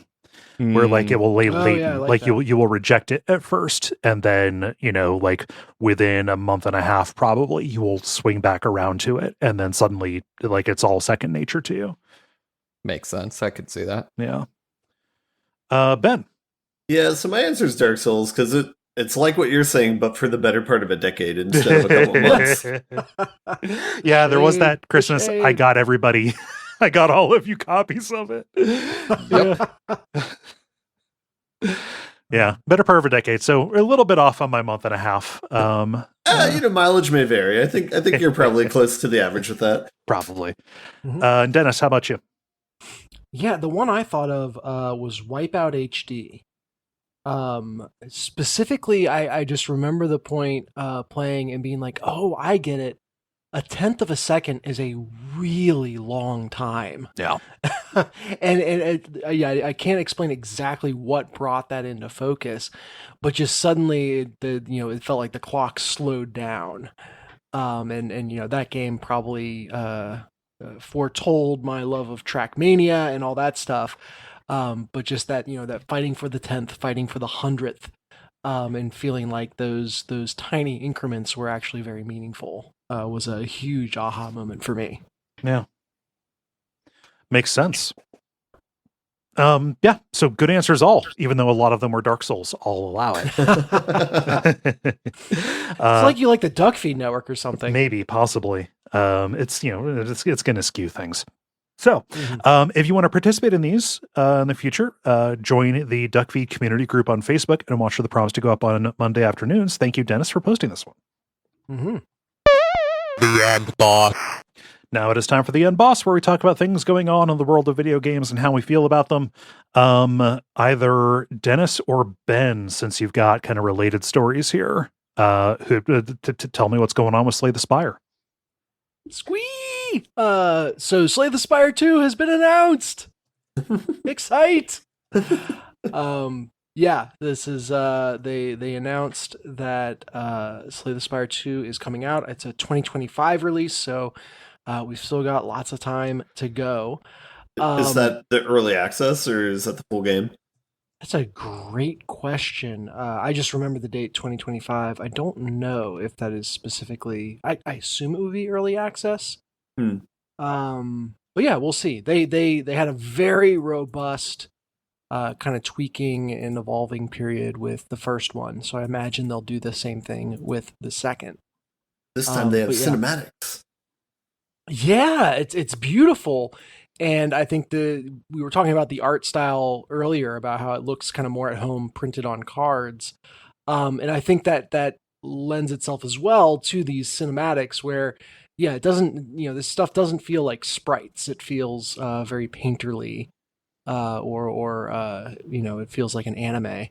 where like it will lay latent. Yeah, like you will reject it at first, and then like within a month and a half probably you will swing back around to it, and then suddenly like it's all second nature to you. Makes sense. I could see that. Yeah. Ben. Yeah, so my answer is Dark Souls, because it's like what you're saying, but for the better part of a decade instead of a couple months. Yeah, there was that Christmas. I got everybody. I got all of you copies of it. Yeah, better part of a decade. So a little bit off on my month and a half. Mileage may vary. I think you're probably close to the average with that. Probably. Mm-hmm. Dennis, how about you? Yeah, the one I thought of was Wipeout HD. Specifically, I just remember the point playing and being like, oh, I get it. 1/10 of a second is a really long time. Yeah. I can't explain exactly what brought that into focus, but just suddenly it felt like the clock slowed down. That game probably foretold my love of Trackmania and all that stuff. But just that, that fighting for the 10th, fighting for the 100th, and feeling like those tiny increments were actually very meaningful, was a huge aha moment for me. Yeah. Makes sense. Yeah, so good answers all, even though a lot of them were Dark Souls. I'll allow it. It's like you like the Duckfeed network or something. Maybe, possibly. It's going to skew things. So, if you want to participate in these in the future, join the Duckfeed community group on Facebook and watch for the prompts to go up on Monday afternoons. Thank you, Dennis, for posting this one. Mm-hmm. The End Boss. Now it is time for the End Boss, where we talk about things going on in the world of video games and how we feel about them. Either Dennis or Ben, since you've got kind of related stories here, to tell me what's going on with Slay the Spire. Squee! So Slay the Spire 2 has been announced. Excite! Yeah, this is they announced that Slay the Spire 2 is coming out. It's a 2025 release, so we've still got lots of time to go. Is that the early access, or is that the full game? That's a great question. I just remember the date 2025. I don't know if that is specifically. I assume it would be early access. But yeah, we'll see. They had a very robust kind of tweaking and evolving period with the first one, so I imagine they'll do the same thing with the second. This time they have cinematics. Yeah, it's beautiful. And I think we were talking about the art style earlier, about how it looks kind of more at home printed on cards. And I think that lends itself as well to these cinematics where, yeah, it doesn't, this stuff doesn't feel like sprites. It feels very painterly, or it feels like an anime.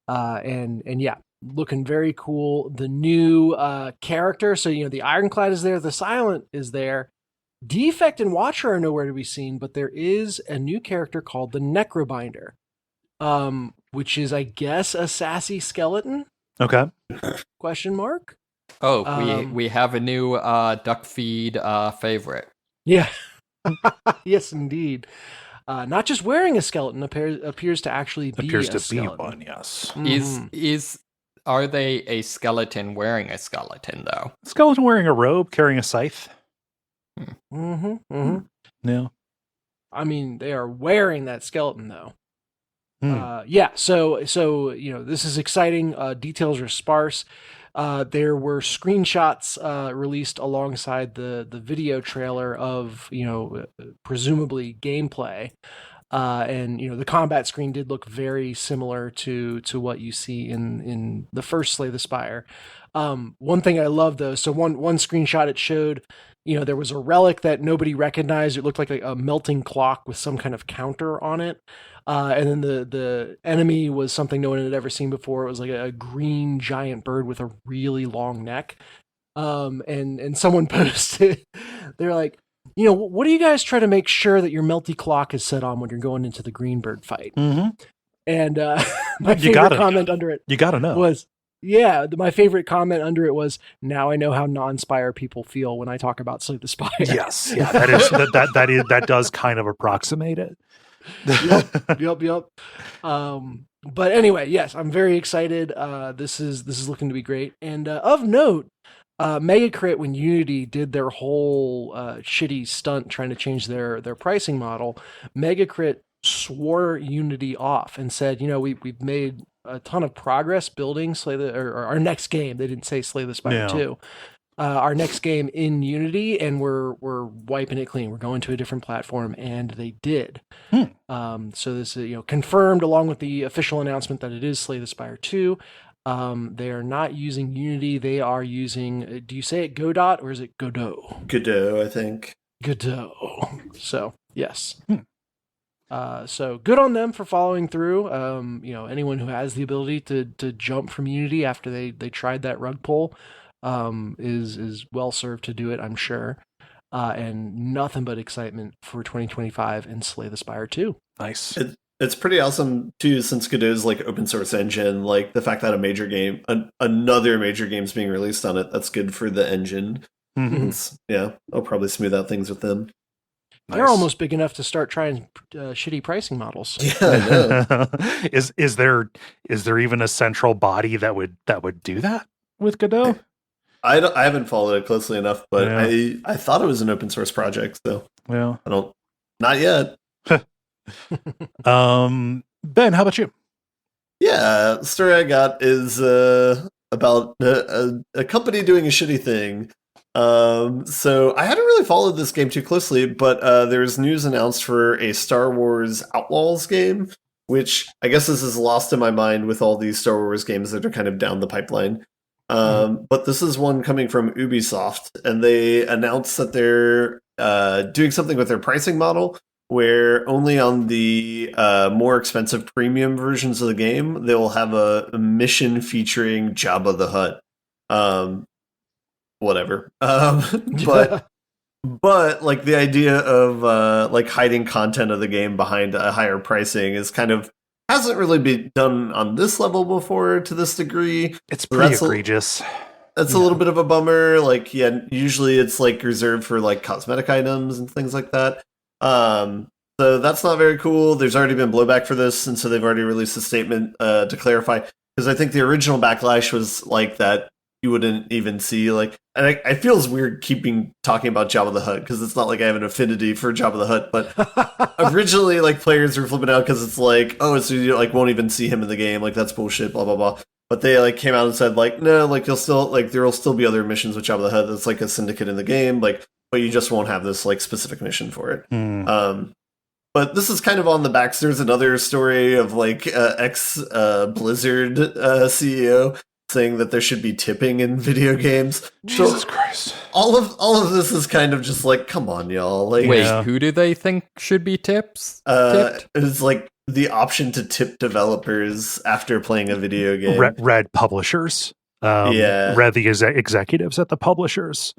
And yeah, looking very cool. The new character, so, the Ironclad is there, the Silent is there. Defect and Watcher are nowhere to be seen, but there is a new character called the Necrobinder, which is, I guess, a sassy skeleton? Okay. Question mark? Oh, we have a new Duckfeed favorite. Yeah. Yes, indeed. Not just wearing a skeleton appears to actually be Appears a to skeleton. be one, yes. Is are they a skeleton wearing a skeleton though? Skeleton wearing a robe, carrying a scythe. Mm-hmm. Mm-hmm. Yeah. I mean, they are wearing that skeleton though. Hmm. Yeah. So this is exciting. Details are sparse. There were screenshots released alongside the video trailer of presumably gameplay, and the combat screen did look very similar to what you see in the first Slay the Spire. One thing I love though, so one screenshot it showed, there was a relic that nobody recognized. It looked like a melting clock with some kind of counter on it. And then the enemy was something no one had ever seen before. It was like a green giant bird with a really long neck. And someone posted, they're like, what do you guys try to make sure that your melty clock is set on when you're going into the green bird fight? Mm-hmm. And my favorite comment under it you gotta know was, my favorite comment under it was, now I know how non-Spire people feel when I talk about Slay the Spire. Yes, yeah, that does kind of approximate it. Yep. But anyway, yes, I'm very excited. This is looking to be great. And of note, Megacrit, when Unity did their whole shitty stunt trying to change their pricing model, Megacrit swore Unity off and said, we've made a ton of progress building or our next game. They didn't say Slay the Spire 2. Our next game in Unity, and we're wiping it clean. We're going to a different platform, and they did. So this is confirmed along with the official announcement that it is Slay the Spire 2. They are not using Unity. They are using. Do you say it Godot or is it Godot? Godot, I think. Godot. So yes. So good on them for following through. Anyone who has the ability to jump from Unity after they tried that rug pull. Is well served to do it, I'm sure. And nothing but excitement for 2025 and Slay the Spire 2. Nice. It's pretty awesome too, since Godot's like open source engine. Like the fact that a major game, another major game's being released on it. That's good for the engine. Mm-hmm. I'll probably smooth out things with them. They're almost big enough to start trying shitty pricing models. Yeah, I know. Is there even a central body that would do that with Godot? I haven't followed it closely enough, but I thought it was an open source project, so well, not yet. Ben, how about you? Yeah, the story I got is about a company doing a shitty thing. So I hadn't really followed this game too closely, but there's news announced for a Star Wars Outlaws game, which I guess this is lost in my mind with all these Star Wars games that are kind of down the pipeline. But this is one coming from Ubisoft, and they announced that they're doing something with their pricing model, where only on the more expensive premium versions of the game, they will have a mission featuring Jabba the Hutt. Whatever. But like the idea of like hiding content of the game behind a higher pricing is kind of hasn't really been done on this level before to this degree. It's pretty egregious. That's a little bit of a bummer. Like, usually it's like reserved for like cosmetic items and things like that. So that's not very cool. There's already been blowback for this, and so they've already released a statement to clarify. Because I think the original backlash was like that you wouldn't even see like, and I feels weird talking about Jabba the Hutt because it's not like I have an affinity for Jabba the Hutt, but originally like players were flipping out because it's like, oh, so you like won't even see him in the game, like that's bullshit, blah blah blah. But they like came out and said like, no, like you'll still like there will still be other missions with Jabba the Hutt that's like a syndicate in the game, like, but you just won't have this like specific mission for it. But this is kind of on the backs. There's another story of like ex Blizzard CEO saying that there should be tipping in video games. Jesus Christ! All of this is kind of just like, come on, y'all. Like, wait, who do they think should be tipped? It's like the option to tip developers after playing a video game. Read publishers. Read the executives at the publishers.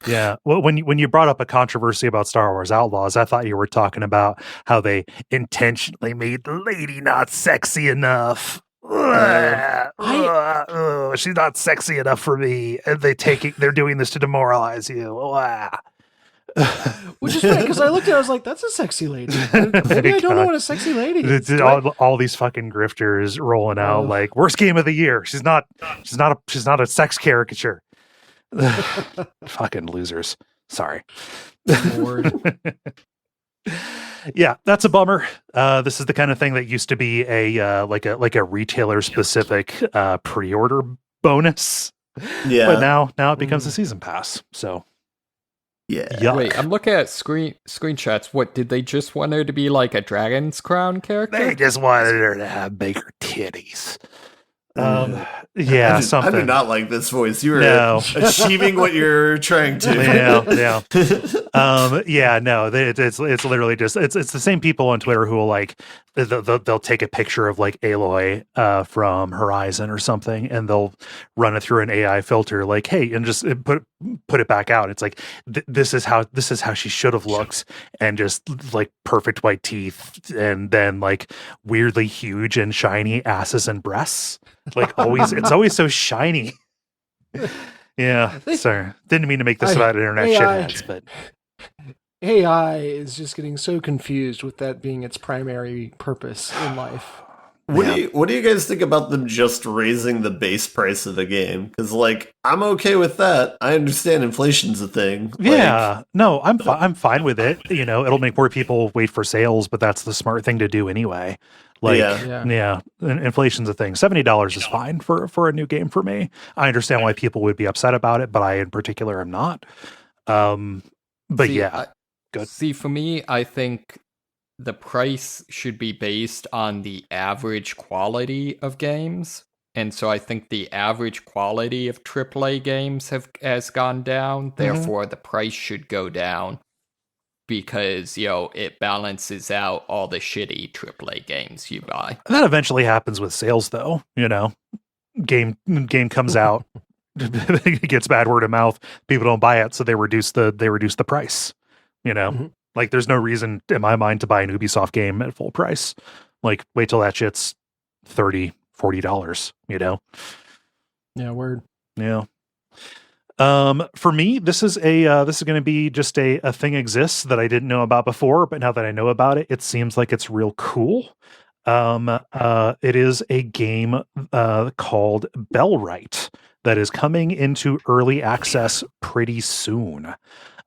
Yeah. Well, when you brought up a controversy about Star Wars Outlaws, I thought you were talking about how they intentionally made the lady not sexy enough. She's not sexy enough for me. And they're doing this to demoralize you. Which is funny because I looked at it, I was like, that's a sexy lady. Maybe I don't know what a sexy lady is. All these fucking grifters rolling out like worst game of the year. She's not a sex caricature. Fucking losers. Sorry. Yeah, that's a bummer. This is the kind of thing that used to be a retailer specific pre-order bonus. Yeah. But now it becomes a season pass. So yeah. Yuck. Wait, I'm looking at screenshots. What, did they just want her to be like a Dragon's Crown character? They just wanted her to have bigger titties. I something. do not like this voice. You are achieving what you're trying to. It's literally just it's the same people on Twitter who will like they'll take a picture of like Aloy from Horizon or something, and they'll run it through an AI filter, like, hey, and just put it back out. It's like this is how she should have looked, and just like perfect white teeth, and then like weirdly huge and shiny asses and breasts. Like always, it's always so shiny. Yeah, sorry, didn't mean to make this about internet shitheads, but AI is just getting so confused with that being its primary purpose in life. What do you guys think about them just raising the base price of the game? Because like I'm okay with that. I understand inflation's a thing. Yeah, no, I'm fine with it. You know, it'll make more people wait for sales, but that's the smart thing to do anyway. Like, inflation's a thing. $70 is fine for a new game for me. I understand why people would be upset about it, but I in particular am not. But good. See, for me, I think the price should be based on the average quality of games. And so I think the average quality of AAA games has gone down. Therefore, the price should go down because, it balances out all the shitty AAA games you buy. That eventually happens with sales, though. Game comes out, it gets bad word of mouth. People don't buy it, so they reduce the price. Like there's no reason in my mind to buy an Ubisoft game at full price. Like wait till that shit's $30, $40. Yeah, word. Yeah. For me, this is going to be just a thing exists that I didn't know about before, but now that I know about it, it seems like it's real cool. It is a game called Bellwright that is coming into early access pretty soon.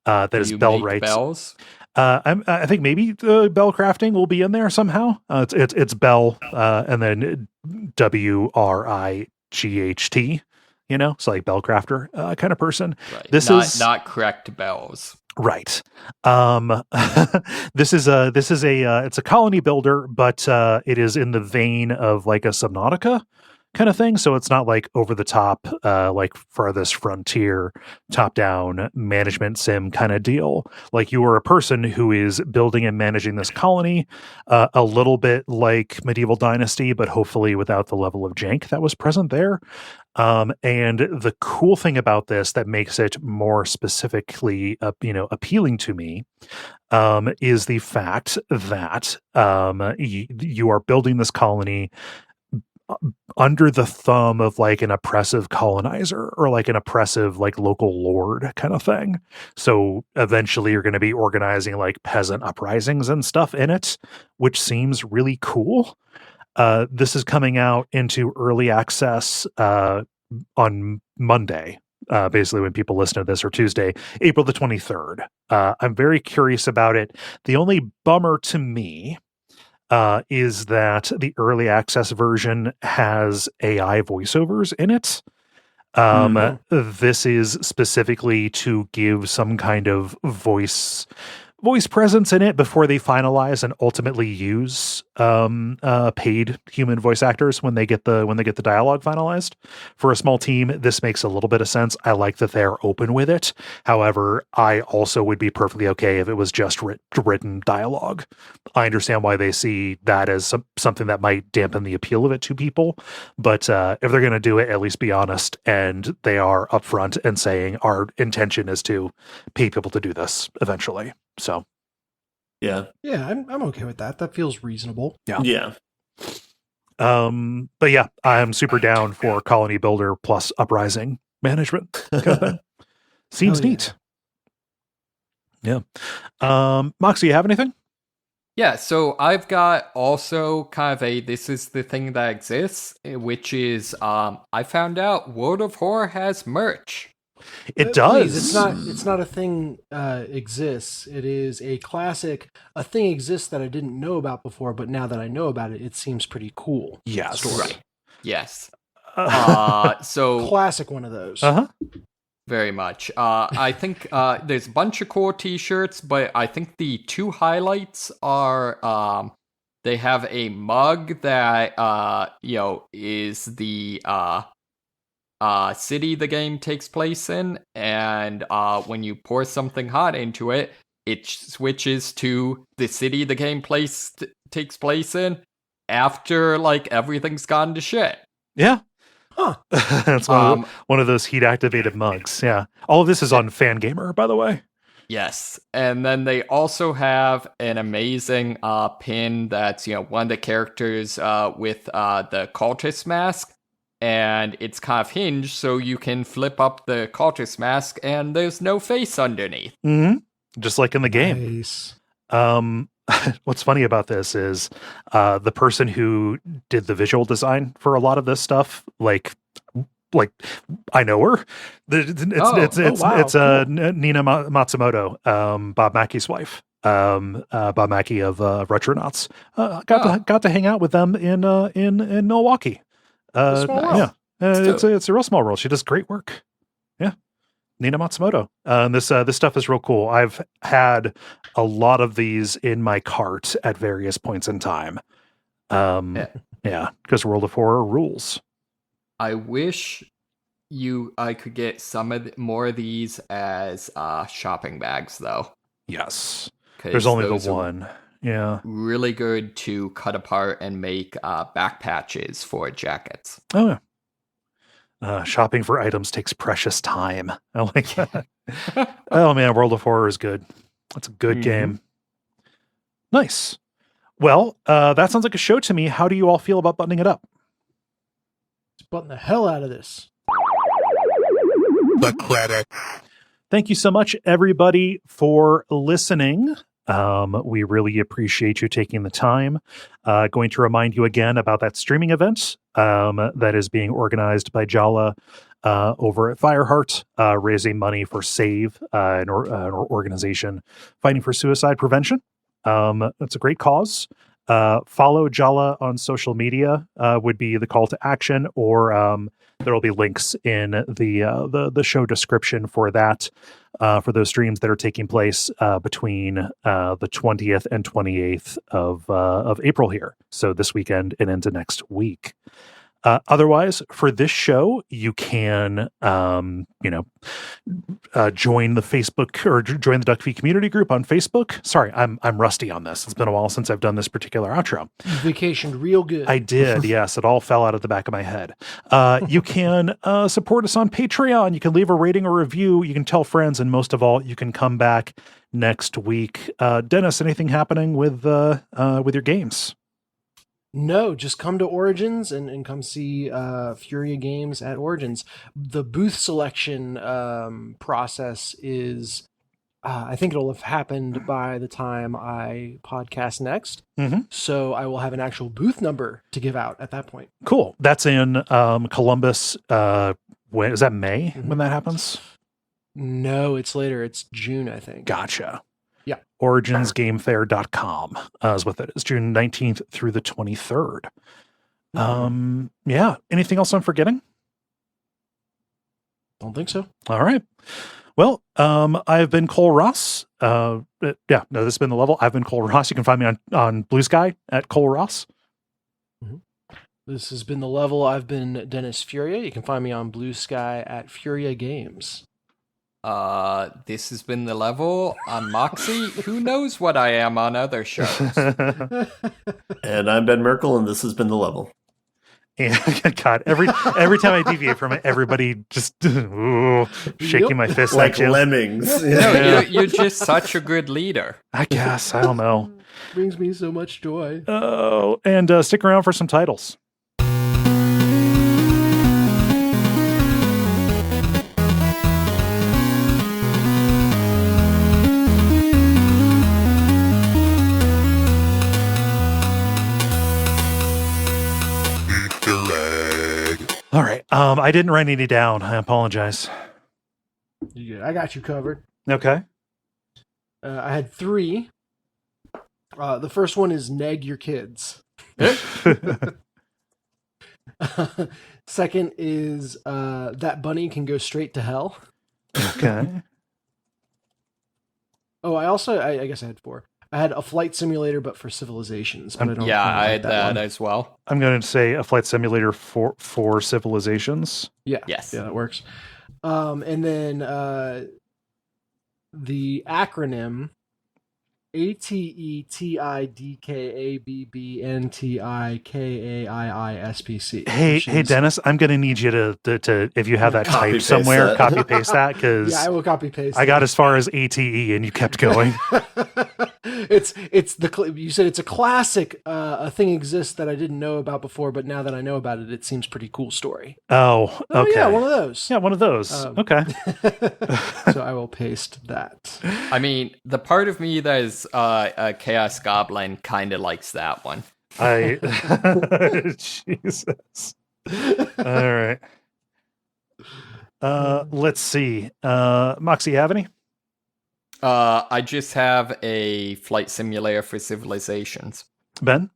That is Bellwright. Bells? I think maybe bell crafting will be in there somehow. It's Bell and then WRIGHT. So like bell crafter kind of person. Right. This is not correct bells. Right. This is it's a colony builder, but it is in the vein of like a Subnautica kind of thing. So it's not like over the top, like Farthest Frontier top down management sim kind of deal. Like you are a person who is building and managing this colony, a little bit like Medieval Dynasty, but hopefully without the level of jank that was present there. And the cool thing about this that makes it more specifically, appealing to me, is the fact that you are building this colony under the thumb of like an oppressive colonizer or like an oppressive like local lord kind of thing. So eventually you're going to be organizing like peasant uprisings and stuff in it, which seems really cool. This is coming out into early access on Monday, basically when people listen to this, or Tuesday, April the 23rd. I'm very curious about it. The only bummer to me is that the early access version has AI voiceovers in it. This is specifically to give some kind of voice voice presence in it before they finalize and ultimately use paid human voice actors when they get the dialogue finalized. For a small team, this makes a little bit of sense. I like that they're open with it. However, I also would be perfectly okay if it was just written dialogue. I understand why they see that as something that might dampen the appeal of it to people, but if they're going to do it, at least be honest, and they are upfront and saying our intention is to pay people to do this eventually. So, Yeah. Yeah, I'm okay with that. That feels reasonable. Yeah. But yeah, I'm super down for Colony Builder plus Uprising management kind of thing. Seems Hell yeah. neat. Yeah. Moxie, you have anything? Yeah, so I've got also kind of this is the thing that exists, which is I found out World of Horror has merch. It does. Please, it's not a thing exists. It is a classic. A thing exists that I didn't know about before, but now that I know about it, it seems pretty cool. Yes. Story. Right. Yes. Uh, So Classic one of those. uh-huh. very much. I think there's a bunch of cool t-shirts, but I think the two highlights are they have a mug that is the city the game takes place in, and when you pour something hot into it, it switches to the city the game takes place in after everything's gone to shit. Yeah. Huh. That's one of those heat activated mugs. Yeah. All of this is on Fangamer, by the way. Yes. And then they also have an amazing pin that's, one of the characters with the cultist mask. And it's kind of hinged, so you can flip up the cultist mask and there's no face underneath. Mm-hmm. Just like in the game. Nice. What's funny about this is the person who did the visual design for a lot of this stuff, like I know her. It's Cool. Nina Matsumoto, Bob Mackey's wife. Bob Mackey of Retronauts. Got to hang out with them in Milwaukee. Small world. Yeah, it's a real small world. She does great work. Yeah. Nina Matsumoto. This stuff is real cool. I've had a lot of these in my cart at various points in time. Yeah, because World of Horror rules. I wish I could get some more of these as shopping bags, though. Yes. 'Cause There's only those the are one. Yeah. really good to cut apart and make back patches for jackets. Oh, yeah. Shopping for items takes precious time. I like that. Oh man, World of Horror is good. That's a good game. Nice. Well, that sounds like a show to me. How do you all feel about buttoning it up? Let's button the hell out of this. The credits. Thank you so much, everybody, for listening. We really appreciate you taking the time. Going to remind you again about that streaming event that is being organized by Jala over at Fireheart, raising money for SAVE, an organization fighting for suicide prevention. That's a great cause. Follow Jala on social media would be the call to action, or there will be links in the show description for that, for those streams that are taking place between the 20th and 28th of April here. So this weekend and into next week. Otherwise, for this show, you can, join the Facebook or join the Duckfeed community group on Facebook. Sorry, I'm rusty on this. It's been a while since I've done this particular outro. You vacationed real good. I did, yes. It all fell out of the back of my head. You can support us on Patreon. You can leave a rating or review. You can tell friends, and most of all, you can come back next week. Dennis, anything happening with your games? No, just come to Origins and come see Furia Games at Origins. The booth selection process is, I think it'll have happened by the time I podcast next. Mm-hmm. So I will have an actual booth number to give out at that point. Cool. That's in Columbus. When is that May when that happens? No, it's later. It's June, I think. Gotcha. Yeah. OriginsGameFair.com is what that is. June 19th through the 23rd. Yeah. Anything else I'm forgetting? Don't think so. All right. Well, I've been Cole Ross. This has been the level. I've been Cole Ross. You can find me on Blue Sky at Cole Ross. This has been the level. I've been Dennis Furia. You can find me on Blue Sky at Furia Games. This has been the level. I'm Moxie. Who knows what I am on other shows? And I'm Ben Merkel, and this has been the level. And God, every time I deviate from it, everybody just shaking my fist Like at you. lemmings. No, you're just such a good leader. I guess. I don't know. Brings me so much joy. Oh, and stick around for some titles. All right. I didn't write any down. I apologize. Yeah, I got you covered. Okay. I had 3. The first one is neg your kids. Second is that bunny can go straight to hell. Okay. Oh, I guess I had 4. I had a flight simulator, but for civilizations. But I had that one. as well. I'm going to say a flight simulator for civilizations. Yeah. Yes. Yeah, that works. And then the acronym ATETIDKABBNTIKAIISPC. Hey, Dennis, I'm going to need you to if you have that Copy typed paste somewhere, that. copy paste that because Yeah, I will copy paste. I got as far as ATE and you kept going. it's you said it's a classic. A thing exists that I didn't know about before, but now that I know about it, it seems pretty cool story. Oh, okay. Yeah, one of those. Yeah, one of those. Okay. So I will paste that. I mean, the part of me that is a Chaos Goblin kind of likes that one. Jesus. All right. Let's see. Moxie, you have any? I just have a flight simulator for civilizations. Ben?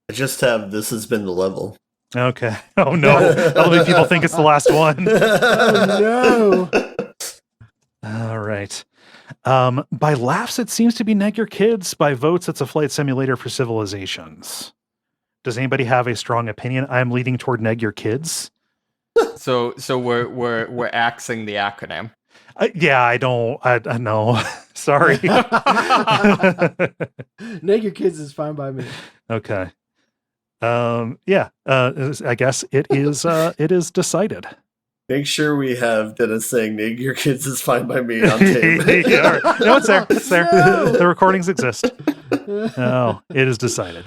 I just have this has been the level. Okay. Oh no. That'll make people think it's the last one. Oh no. All right. By laughs, it seems to be Neg Your Kids. By votes, it's a flight simulator for civilizations. Does anybody have a strong opinion? I'm leaning toward Neg Your Kids. So we're axing the acronym. Yeah, I know. Sorry. Neg your kids is fine by me. Okay. Yeah. I guess it is decided. Make sure we have Dennis saying "Nig, your kids is fine by me" on tape. Yeah, no, it's there. It's there. No. The recordings exist. No, it is decided.